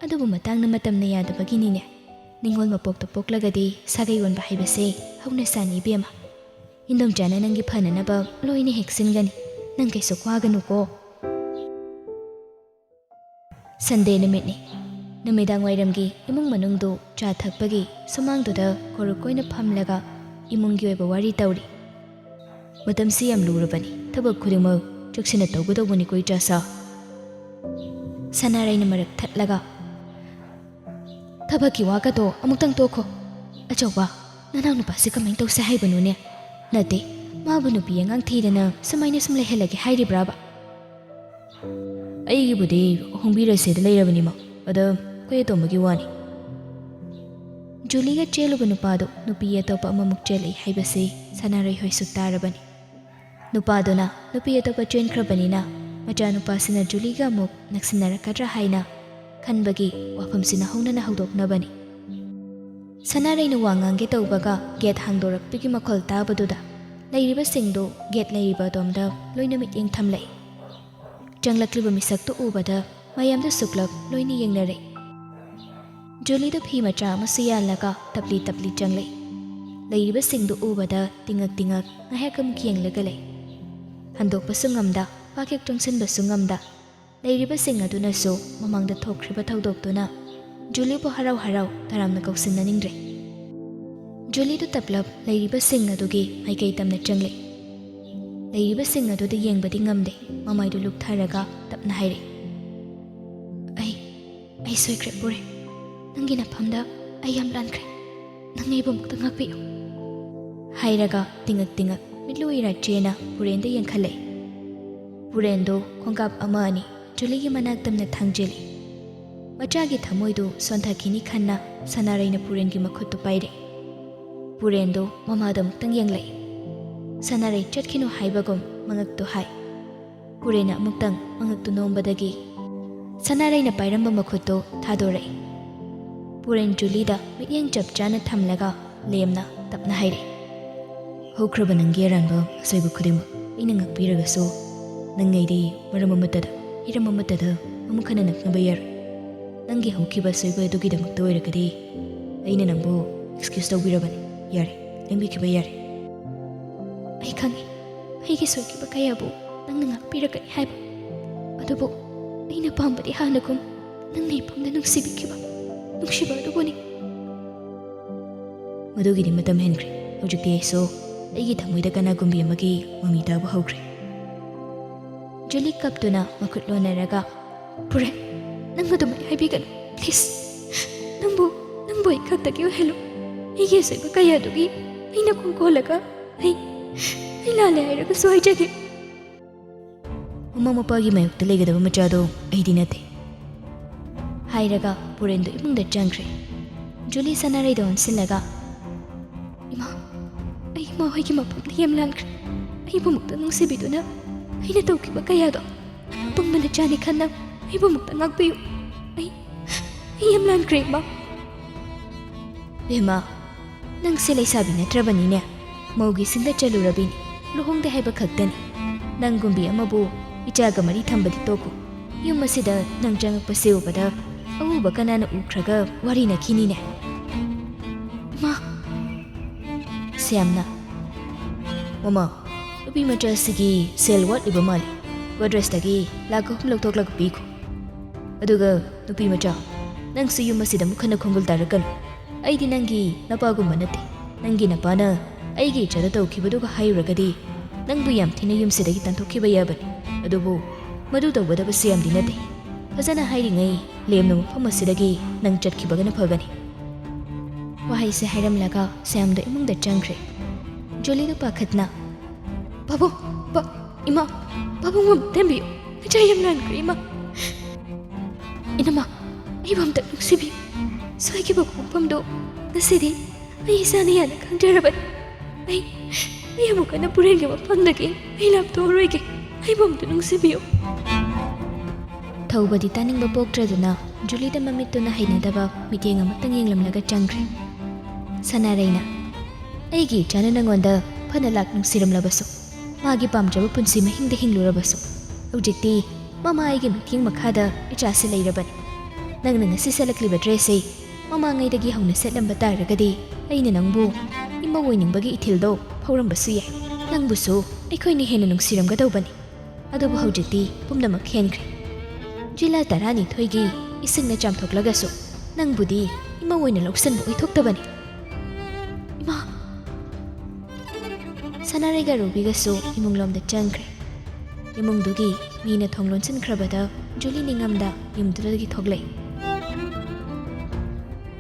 ꯑꯗꯨꯕꯨ ꯃꯇꯥꯡꯅ ꯃꯇꯝꯅ ꯌꯥꯗꯕꯒꯤꯅꯤꯅꯦ ꯅꯤꯡꯉꯣꯜ ꯃꯄꯣꯛꯇ ꯄꯣꯛꯂꯒꯗꯤ ꯁꯥꯒꯩ ꯑꯣꯟꯕ ꯍꯥꯏꯕꯁꯦ ꯍꯧꯅꯁꯥꯅꯤ ꯏꯕꯦꯝꯃ ꯏꯟꯗꯣꯝꯆꯥꯅ ꯅꯪꯒꯤ ꯐꯅꯅꯕ ꯂꯣꯏꯅ ꯍꯦꯛꯁꯤꯟꯒꯅꯤ ꯅꯪ ꯀꯩꯁꯨ ꯋꯥꯒꯅꯨꯀꯣ ꯁꯟꯗꯦ ꯅꯨꯃꯤꯠꯅꯤ ꯅꯨꯃꯤꯗꯥꯡ ꯋꯥꯏꯔꯝꯒꯤ ꯏꯃꯨꯡ ꯃꯅꯨꯡꯗꯨ ꯆꯥ ꯊꯛꯄꯒꯤ ꯁꯨꯃꯥꯡꯗꯨꯗ ꯀꯣꯔꯨꯛ ꯑꯣꯏꯅ ꯐꯝꯂꯒ ꯏꯃꯨꯡꯒꯤ ꯑꯣꯏꯕ ꯋꯥꯔꯤ ꯇꯧꯔꯤ ꯃꯇꯝꯁꯤ ꯌꯥꯝ ꯂꯨꯔꯕꯅꯤ ꯊꯕꯛ ꯈꯨꯗꯤꯡꯃꯛ ꯆꯦꯛꯁꯤꯟꯅ ꯇꯧꯒꯗꯧꯕꯅꯤꯀꯣ ꯏꯆꯥꯁꯥ ꯁꯅꯥꯔꯩꯅ ꯃꯔꯛ ꯊꯠꯂꯒ ꯊꯕꯛꯀꯤ ꯋꯥꯒꯗꯣ ꯑꯃꯨꯛꯇꯪ ꯇꯣꯛꯈꯣ ꯑꯆꯧꯕ ꯅꯅꯥꯎ ꯅꯨꯄꯥꯁꯤ ꯀꯃꯥꯏꯅ ꯇꯧꯁꯦ ꯍꯥꯏꯕꯅꯣꯅꯦ ꯅꯠꯇꯦ ꯃꯥꯕꯨ ꯅꯨꯄꯤ ꯑꯉꯥꯡ ꯊꯤꯗꯅ ꯁꯨꯃꯥꯏꯅ ꯁꯨꯝ ꯂꯩꯍꯜꯂꯒꯦ ꯍꯥꯏꯔꯤꯕ꯭ꯔꯥꯕ ꯑꯩꯒꯤꯕꯨꯗꯤ ꯍꯣꯡꯕꯤꯔꯁꯦꯗ ꯂꯩꯔꯕꯅꯤꯃ ꯑꯗ ꯑꯩꯈꯣꯏ ꯑꯇꯣꯝꯕꯒꯤ ꯋꯥꯅꯤ ꯖꯨꯂꯤꯒ ꯆꯦꯜꯂꯨꯕ ꯅꯨꯄꯥꯗꯣ ꯅꯨꯄꯤ ꯑꯇꯣꯞꯄ ꯑꯃꯃꯨꯛ ꯆꯦꯜꯂꯛꯏ ꯍꯥꯏꯕꯁꯤ ꯁꯅꯥꯔꯩ ꯍꯣꯏꯁꯨ ꯇꯥꯔꯕꯅꯤ ꯅꯨꯄꯥꯗꯨꯅ ꯅꯨꯄꯤ ꯑꯇꯣꯞꯄ ꯆꯦꯟꯈ꯭ꯔꯕꯅꯤꯅ ꯃꯆꯥꯅꯨꯄꯥꯁꯤꯅ ꯖꯨꯂꯤꯒ ꯑꯃꯨꯛ ꯅꯛꯁꯤꯟꯅꯔꯛꯀꯗ꯭ꯔꯥ ꯍꯥꯏꯅ ꯈꯟꯕꯒꯤ ꯋꯥꯐꯝꯁꯤꯅ ꯍꯧꯅꯅ ꯍꯧꯗꯣꯛꯅꯕꯅꯤ ꯁꯅꯥꯔꯩꯅ ꯋꯥ ꯉꯥꯡꯒꯦ ꯇꯧꯕꯒ ꯒꯦꯠ ꯍꯥꯡꯗꯣꯔꯛꯄꯒꯤ ꯃꯈꯣꯜ ꯇꯥꯕꯗꯨꯗ ꯂꯩꯔꯤꯕꯁꯤꯡꯗꯨ ꯒꯦꯠ ꯂꯩꯔꯤꯕ ꯑꯗꯣꯝꯗ ꯂꯣꯏꯅ ꯃꯤꯠꯌꯦꯡ ꯊꯝꯂꯛꯏ ꯆꯪꯂꯛꯂꯤꯕ ꯃꯤꯁꯛꯇꯨ ꯎꯕꯗ ꯃꯌꯥꯝꯗꯨ ꯁꯨꯛꯂꯞ ꯂꯣꯏꯅ ꯌꯦꯡꯅꯔꯛꯏ ꯖꯨꯂꯤꯗꯨ ꯐꯤ ꯃꯆꯥ ꯑꯃꯁꯨ ꯌꯥꯜꯂꯒ ꯇꯞꯂꯤ ꯇꯞꯂꯤ ꯆꯪꯂꯛꯏ ꯂꯩꯔꯤꯕꯁꯤꯡꯗꯨ ꯎꯕꯗ ꯇꯤꯡꯉꯛ ꯇꯤꯡꯉꯛ ꯉꯥꯏꯍꯥꯛ ꯑꯃꯨꯛ ꯌꯦꯡꯂꯒ ꯂꯩ ꯍꯟꯗꯣꯛꯄꯁꯨ ꯉꯝꯗ ꯄꯥꯛꯍꯦꯛ ꯆꯪꯁꯤꯟꯕꯁꯨ ꯉꯝꯗ ꯂꯩꯔꯤꯕꯁꯤꯡ ꯑꯗꯨꯅꯁꯨ ꯃꯃꯥꯡꯗ ꯊꯣꯛꯈ꯭ꯔꯤꯕ ꯊꯧꯗꯣꯛꯇꯨꯅ ꯖꯨꯂꯤꯕꯨ ꯍꯔꯥꯎ ꯍꯔꯥꯎ ꯇꯔꯥꯝꯅ ꯀꯧꯁꯤꯟꯅꯅꯤꯡꯗ꯭ꯔꯦ ꯖꯨꯂꯤꯗꯨ ꯇꯞꯂꯞ ꯂꯩꯔꯤꯕꯁꯤꯡ ꯑꯗꯨꯒꯤ ꯃꯥꯏꯀꯩ ꯇꯝꯅ ꯆꯪꯂꯛꯏ ꯂꯩꯔꯤꯕꯁꯤꯡ ꯑꯗꯨꯗ ꯌꯦꯡꯕꯗꯤ ꯉꯝꯗꯦ ꯃꯃꯥꯏꯗꯨ ꯂꯨꯞꯊꯔꯒ ꯇꯞꯅ ꯍꯥꯏꯔꯛꯏ ꯑꯩ ꯁꯣꯏꯈ꯭ꯔꯦ ꯄꯨꯔꯦ ꯅꯪꯒꯤ ꯅꯐꯝꯗ ꯑꯩ ꯌꯥꯝ ꯂꯥꯟꯈ꯭ꯔꯦ ꯅꯪ ꯑꯩꯕꯨ ꯑꯃꯨꯛꯇ ꯉꯥꯛꯄꯤꯌꯨ ꯍꯥꯏꯔꯒ ꯇꯤꯡꯉꯛ ꯇꯤꯡꯉꯛ ꯃꯤꯠꯂꯨ ꯏꯔꯥꯠꯆꯦꯅ ꯄꯨꯔꯦꯟꯗ ꯌꯦꯡꯈꯠꯂꯛꯏ ꯄꯨꯔꯦꯟꯗꯨ ꯈꯣꯡꯀꯥꯞ ꯑꯃ ꯑꯅꯤ ꯖꯨꯂꯤꯒꯤ ꯃꯅꯥꯛ ꯇꯝꯅ ꯊꯥꯡꯖꯤꯜꯂꯤ ꯃꯆꯥꯒꯤ ꯊꯃꯣꯏꯗꯨ ꯁꯣꯟꯊꯈꯤꯅꯤ ꯈꯟꯅ ꯁꯅꯥꯔꯩꯅ ꯄꯨꯔꯦꯟꯒꯤ ꯃꯈꯨꯠꯇꯨ ꯄꯥꯏꯔꯛꯏ ꯄꯨꯔꯦꯟꯗꯨ ꯃꯃꯥꯗ ꯑꯃꯨꯛꯇꯪ ꯌꯦꯡꯂꯛꯏ ꯁꯅꯥꯔꯩ ꯆꯠꯈꯤꯅꯨ ꯍꯥꯏꯕꯒꯨꯝ ꯃꯉꯛꯇꯨ ꯍꯥꯏ ꯄꯨꯔꯦꯟꯅ ꯑꯃꯨꯛꯇꯪ ꯃꯉꯛꯇꯨ ꯅꯣꯝꯕꯗꯒꯤ ꯁꯅꯥꯔꯩꯅ ꯄꯥꯏꯔꯝꯕ ꯃꯈꯨꯠꯇꯨ ꯊꯥꯗꯣꯔꯛꯏ ꯄꯨꯔꯦꯟ ꯖꯨꯂꯤꯗ ꯃꯤꯠꯌꯦꯡ ꯆꯞ ꯆꯥꯅ ꯊꯝꯂꯒ ꯂꯦꯝꯅ ꯇꯞꯅ ꯍꯥꯏꯔꯛꯏ ꯍꯧꯈ꯭ꯔꯕ ꯅꯪꯒꯤ ꯑꯔꯥꯟꯕ ꯑꯁꯣꯏꯕ ꯈꯨꯗꯤꯡꯃꯛ ꯑꯩꯅ ꯉꯥꯛꯄꯤꯔꯒꯁꯨ ꯅꯪ ꯑꯩꯗꯤ ꯃꯔꯝ ꯑꯃꯠꯇꯗ ꯍꯤꯔꯝ ꯑꯃꯠꯇꯗ ꯑꯃꯨꯛ ꯍꯟꯅ ꯅꯛꯅꯕ ꯌꯥꯔꯣꯏ ꯅꯪꯒꯤ ꯍꯧꯈꯤꯕ ꯑꯁꯣꯏꯕ ꯑꯗꯨꯒꯤꯗꯃꯛꯇ ꯑꯣꯏꯔꯒꯗꯤ ꯑꯩꯅ ꯅꯪꯕು ꯑꯦꯛꯁꯀ꯭ꯌꯨꯁ ꯇꯧꯕꯤꯔꯕꯅꯤ ꯌꯥꯔꯦ ꯂꯦꯡꯕꯤꯈꯤꯕ ꯌꯥꯔꯦ ꯑꯩ ꯈꯪꯉꯤ ꯑꯩꯒꯤ ꯁꯣꯏꯈꯤꯕ ꯀꯌꯥꯕꯨ ꯅꯪꯅ ꯉꯥꯛꯄꯤꯔꯒꯅꯤ ꯍꯥꯏꯕ ꯑꯗꯨꯕꯨ ꯑꯩꯅ ꯄꯥꯝꯕꯗꯤ ꯍꯥꯟꯅꯒꯨꯝ ꯅꯪꯅ ꯏꯄꯥꯝꯗ ꯅꯨꯡꯁꯤꯕꯤꯈꯤꯕ ꯅꯨꯡꯁꯤꯕ ꯑꯗꯨꯕꯨꯅꯤ ꯃꯗꯨꯒꯤꯗꯤ ꯃꯇꯝ ꯍꯦꯟꯈ꯭ꯔꯦ ꯍꯧꯖꯤꯛꯇꯤ ꯑꯩꯁꯨ ꯑꯩꯒꯤ ꯊꯃꯣꯏꯗ ꯀꯅꯥꯒꯨꯝꯕꯤ ꯑꯃꯒꯤ ꯃꯃꯤ ꯇꯥꯕ ꯍꯧꯈ꯭ꯔꯦ ꯖꯨꯂꯤ ꯀꯞꯇꯨꯅ ꯃꯈꯨꯠ ꯂꯣꯟꯅꯔꯒ ꯄꯨꯔꯦ ꯅꯪ ꯑꯗꯨꯃꯥꯏ ꯍꯥꯏꯕꯤꯒꯅꯨ ꯄ꯭ꯂꯤꯁ ꯅꯪꯕꯨ ꯑꯩ ꯈꯛꯇꯒꯤ ꯑꯣꯏꯍꯜꯂꯨ ꯑꯩꯒꯤ ꯑꯁꯣꯏꯕ ꯀꯌꯥꯗꯨꯒꯤ ꯑꯩꯅ ꯈꯣꯡꯀꯣꯜꯂꯒ ꯑꯩ ꯂꯥꯜꯂꯦ ꯍꯥꯏꯔꯒꯁꯨ ꯍꯥꯏꯖꯒꯦ ꯃꯃꯥ ꯃꯄꯥꯒꯤ ꯃꯥꯌꯣꯛꯇ ꯂꯩꯒꯗꯕ ꯃꯆꯥꯗꯣ ꯑꯩꯗꯤ ꯅꯠꯇꯦ ꯍꯥꯏꯔꯒ ꯄꯨꯔꯦꯟꯗꯨ ꯏꯃꯨꯡꯗ ꯆꯪꯈ꯭ꯔꯦ ꯖꯨꯂꯤ ꯁꯅꯥꯔꯩꯗ ꯑꯣꯟꯁꯤꯜꯂꯒ ꯏꯃꯥ ꯑꯩ ꯏꯃꯥ ꯍꯣꯏꯒꯤ ꯃꯐꯝꯗ ꯌꯥꯝ ꯂꯥꯟꯈ꯭ꯔꯦ ꯑꯩꯕꯨ ꯑꯃꯨꯛꯇ ꯅꯨꯡꯁꯤꯕꯤꯗꯨꯅ ꯑꯩꯅ ꯇꯧꯈꯤꯕ ꯀꯌꯥꯗꯣ ꯑꯄꯪꯕ ꯅꯆꯥꯅꯤ ꯈꯟꯅ ꯑꯩꯕꯨ ꯑꯃꯨꯛꯇ ꯉꯥꯛꯄꯤꯌꯨ ꯑꯩ ꯌꯥꯝ ꯂꯥꯟꯈ꯭ꯔꯦ ꯏꯃꯥ ꯕꯦꯝꯃ ꯅꯪꯁꯦ ꯂꯩꯁꯥꯕꯤ ꯅꯠꯇ꯭ꯔꯕꯅꯤꯅꯦ ꯃꯧꯒꯤꯁꯤꯡꯗ ꯆꯠꯂꯨꯔꯕꯤꯅꯤ ꯂꯨꯍꯣꯡꯗꯦ ꯍꯥꯏꯕ ꯈꯛꯇꯅꯤ ꯅꯪꯒꯨꯝꯕꯤ ꯑꯃꯕꯨ ꯏꯆꯥꯒ ꯃꯔꯤ ꯊꯝꯕꯗꯤ ꯇꯣꯛꯈꯣ ꯌꯨꯝ ꯑꯁꯤꯗ ꯅꯪ ꯆꯪꯉꯛꯄꯁꯦ ꯎꯕꯗ ꯑꯎꯕ ꯀꯅꯥꯅ ꯎꯈ꯭ꯔꯒ ꯋꯥꯔꯤꯅꯈꯤꯅꯤꯅꯦ ꯏꯃꯥ ꯁ꯭ꯌꯥꯝꯅ ꯃꯃꯥ ꯅꯨꯄꯤ ꯃꯆꯥꯁꯤꯒꯤ ꯁꯦꯜ ꯋꯥꯠꯂꯤꯕ ꯃꯥꯜꯂꯤ ꯒꯣꯗ꯭ꯔꯦꯖꯇꯒꯤ ꯂꯥꯛ 3 ꯂꯧꯊꯣꯛꯂꯒ ꯄꯤꯈꯣ ꯑꯗꯨꯒ ꯅꯨꯄꯤ ꯃꯆꯥ ꯅꯪꯁꯨ ꯌꯨꯝ ꯑꯁꯤꯗ ꯑꯃꯨꯛ ꯍꯟꯅ ꯈꯣꯡꯒꯨꯜ ꯇꯥꯔꯛꯀꯅꯨ ꯑꯩꯗꯤ ꯅꯪꯒꯤ ꯅꯄꯥꯒꯨꯝꯕ ꯅꯠꯇꯦ ꯅꯪꯒꯤ ꯅꯄꯥꯅ ꯑꯩꯒꯤ ꯏꯆꯥꯗ ꯇꯧꯈꯤꯕꯗꯨꯒ ꯍꯥꯏꯔꯨꯔꯒꯗꯤ ꯅꯪꯕꯨ ꯌꯥꯝ ꯊꯤꯅ ꯌꯨꯝꯁꯤꯗꯒꯤ ꯇꯥꯟꯊꯣꯛꯈꯤꯕ ꯌꯥꯕꯅꯤ ꯑꯗꯨꯕꯨ ꯃꯗꯨ ꯇꯧꯒꯗꯕꯁꯤ ꯌꯥꯝꯗꯤ ꯅꯠꯇꯦ ꯐꯖꯅ ꯍꯥꯏꯔꯤꯉꯩ ꯂꯦꯝꯅ ꯃꯐꯝ ꯑꯁꯤꯗꯒꯤ ꯅꯪ ꯆꯠꯈꯤꯕꯒꯅ ꯐꯒꯅꯤ ꯋꯥꯍꯩꯁꯦ ꯍꯥꯏꯔꯝꯂꯒ ꯁ꯭ꯌꯥꯝꯗ ꯏꯃꯨꯡꯗ ꯆꯪꯈ꯭ꯔꯦ ꯖꯨꯂꯤꯗ ꯄꯥꯈꯠꯅ ꯄꯥꯕꯨꯡ ꯏꯃꯥ ꯄꯥꯕꯨꯡ ꯑꯃ ꯊꯦꯝꯕꯤꯌꯨ ꯅꯆꯥ ꯌꯥꯝ ꯂꯥꯟꯈ꯭ꯔꯦ ꯏꯃꯥ ꯏꯅꯝꯃ ꯑꯩꯕꯨ ꯑꯝꯇ ꯅꯨꯡꯁꯤꯕꯤꯌꯨ ꯁꯣꯏꯈꯤꯕ ꯈꯣꯡꯐꯝꯗꯣ ꯉꯁꯤꯗꯤ ꯑꯩ ꯏꯁꯥꯅ ꯌꯥꯅ ꯈꯪꯖꯔꯕꯅꯤ ꯑꯩ ꯑꯃꯨꯛ ꯍꯟꯅ ꯄꯨꯔꯦꯟꯒꯤ ꯃꯐꯝꯗꯒꯤ ꯑꯩ ꯂꯥꯞꯊꯣꯛꯑꯔꯣꯏꯒꯦ ꯑꯩꯕꯨ ꯑꯝꯇ ꯅꯨꯡꯁꯤꯕꯤꯌꯨ ꯊꯧꯕꯗꯤ ꯇꯥꯅꯤꯡꯕ ꯄꯣꯛꯇ꯭ꯔꯗꯨꯅ ꯖꯨꯂꯤꯗ ꯃꯃꯤꯠꯇꯨꯅ ꯍꯩꯅꯗꯕ ꯃꯤꯠꯌꯦꯡ ꯑꯃꯇꯪ ꯌꯦꯡꯂꯝꯂꯒ ꯆꯪꯈ꯭ꯔꯦ ꯁꯅꯥꯔꯩꯅ ꯑꯩꯒꯤ ꯏꯆꯥꯅ ꯅꯪꯉꯣꯟꯗ ꯐꯅ ꯂꯥꯛ ꯅꯨꯡꯁꯤꯔꯝꯂꯕꯁꯨ मागी पामजब पुंसी महिंग हिंगलुरबसु हौजिक्ति ममाईगी मिथिंग मखादा इचासे लैरबनि नंगना ngasi selakliba dress sei mamangaidagi hauna setlamba taragadi aina nangbu imma woiningbagi ithildo phaurambasu yai nangbusu aikhoini hena nungsiramgadawbani adubu haujikti pumnamak henkhre jila tarani thoigi isingna chamthoklagasu nangbudi imma woina loksanbu oithoktabani ima sanarega rubigasu imunglomda changkhre imungdugi mina thonglonsin khrabada juli ningamda yumdudagi thoglai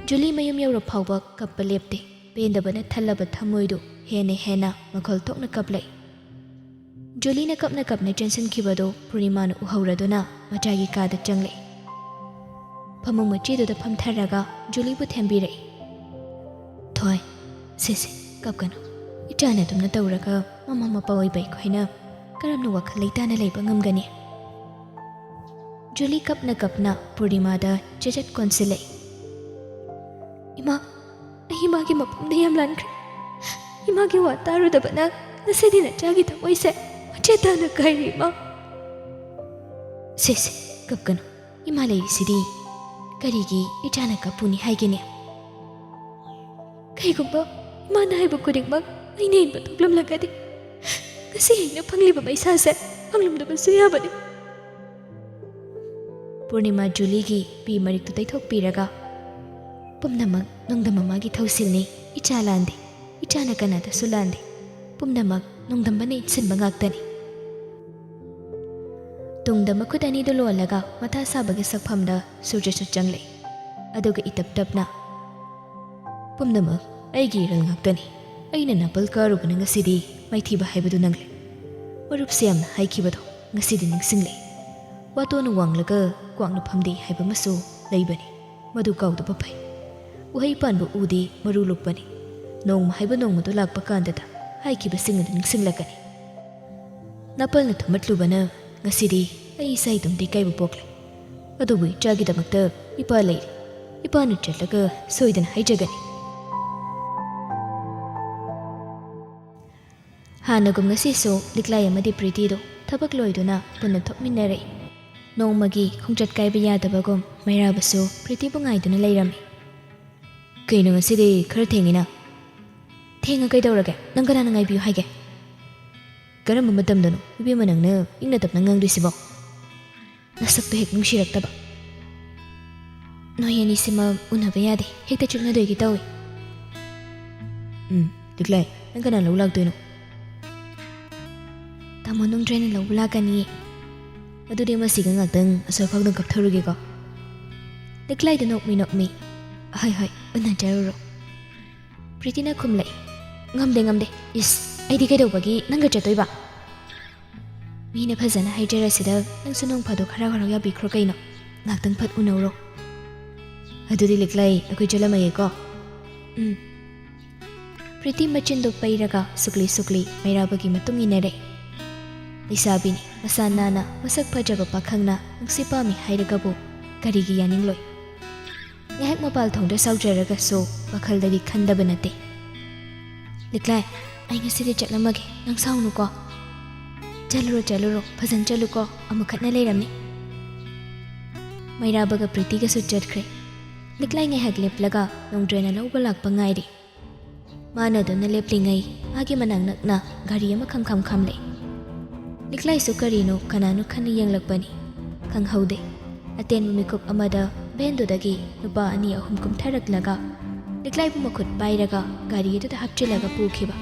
Julie mayum yaura phawba kappa lepte pendabana thallaba thamoidu hena makhol tokna kaplai Julie na kapna tension khibado Purnima na uhauraduna machagi kada changle phamung machidu da phamtharaga Julie bu thembirei thoi sese kapkanu itana tumna tawraga mama mapa oi bai khoina karamna wakhal leitana leiba ngamgani Julie kapna Purnima da chechat konsilei Ima, Ima ki mapumda yam lankre. Ima ki wataru da bana nasedi na chagi ta waise macheta na kairi ma. Sese kapkano Ima lai sidi karigi itana kapuni haigene. Kai gumba Ima na haiba kudik mag ai nei ba tuklam lagadi. Kasi na pangli ba mai sa se panglum da ba suya ba ni. Purnima Julie ki pi marik tu tai thok piraga Pumnamak nongdamamagi thausilni ichalande ichana kanada sulande pumnamak nongdambani itsinba ngaktani tungdama khudani do lolaga matha sabagi sakphamda surjasu changle aduga itaptapna pumnamak aigi ral ngaktani aina napal karubana ngasidi maithiba haibadu nangle marup siamna haikibado ngasidi ningsingle watonu wanglaga kwangna phamdi haiba masu leibani madu kawda papai Uhai panbu udi marulukpani nong mahaiba nong madu lakpa kandada haikiba singada ningsinglakani napal na thumatlubana ngasidi ai isai tumdi kaibu pokle adubu ichagidamakta ipa leiri ipa nu chatlaga soidana haijagani hanagum ngasiso liklai amadi pritido thabak loiduna punna thokminare nongmagi khongchat kaiba yadabagom mairabasu pritibu ngaiduna leirami Kaino ngasidi khara thengina thenga kaidawrage nang kana ngai biu haige karam matamdano ibe manangna ingna tapna ngangrisibo nasakto hek nungsirak taba noyani sima unaba yade hekta chukna doigi tawi diklai nang kana lawlak doino tamo nung train lawlakani adude masiga ngaktang asofak dong kaptharuge ko diklai de nokmi Hai unna jaruro Pritina khumlai ngamde is aidi kai dawbagi nanga chatoiba mina phajana haijara sida nang sunong phado khara ya bikhro kaino ngaktang phat unawro adudi liklai akoi chalamaye ko Priti machindo pairaga sukli mairabagi matung inare lisabini masanana masak phajaba pakhangna angsipami hairagabu karigi yaningloi Ngahak mapal thongda saujaraga so wakhaldagi khandaba nate liklai ai ngasidi chaklamage nang saunu ko chaluro phazan chalu ko amukhatna leiramni mairabaga pritiga su chatkhre liklai ngahak leplaga nongdraina lawba lakpa ngairi mana dona leplingai agi manang nakna gari ama khamle liklai su karino kananu khani yanglakpani khanghaude aten mumikop amada Bendo dagi nupa ani ahum kum tharaklaga liklai bu makhut pairaga gari edu da hapchilaga pukhiba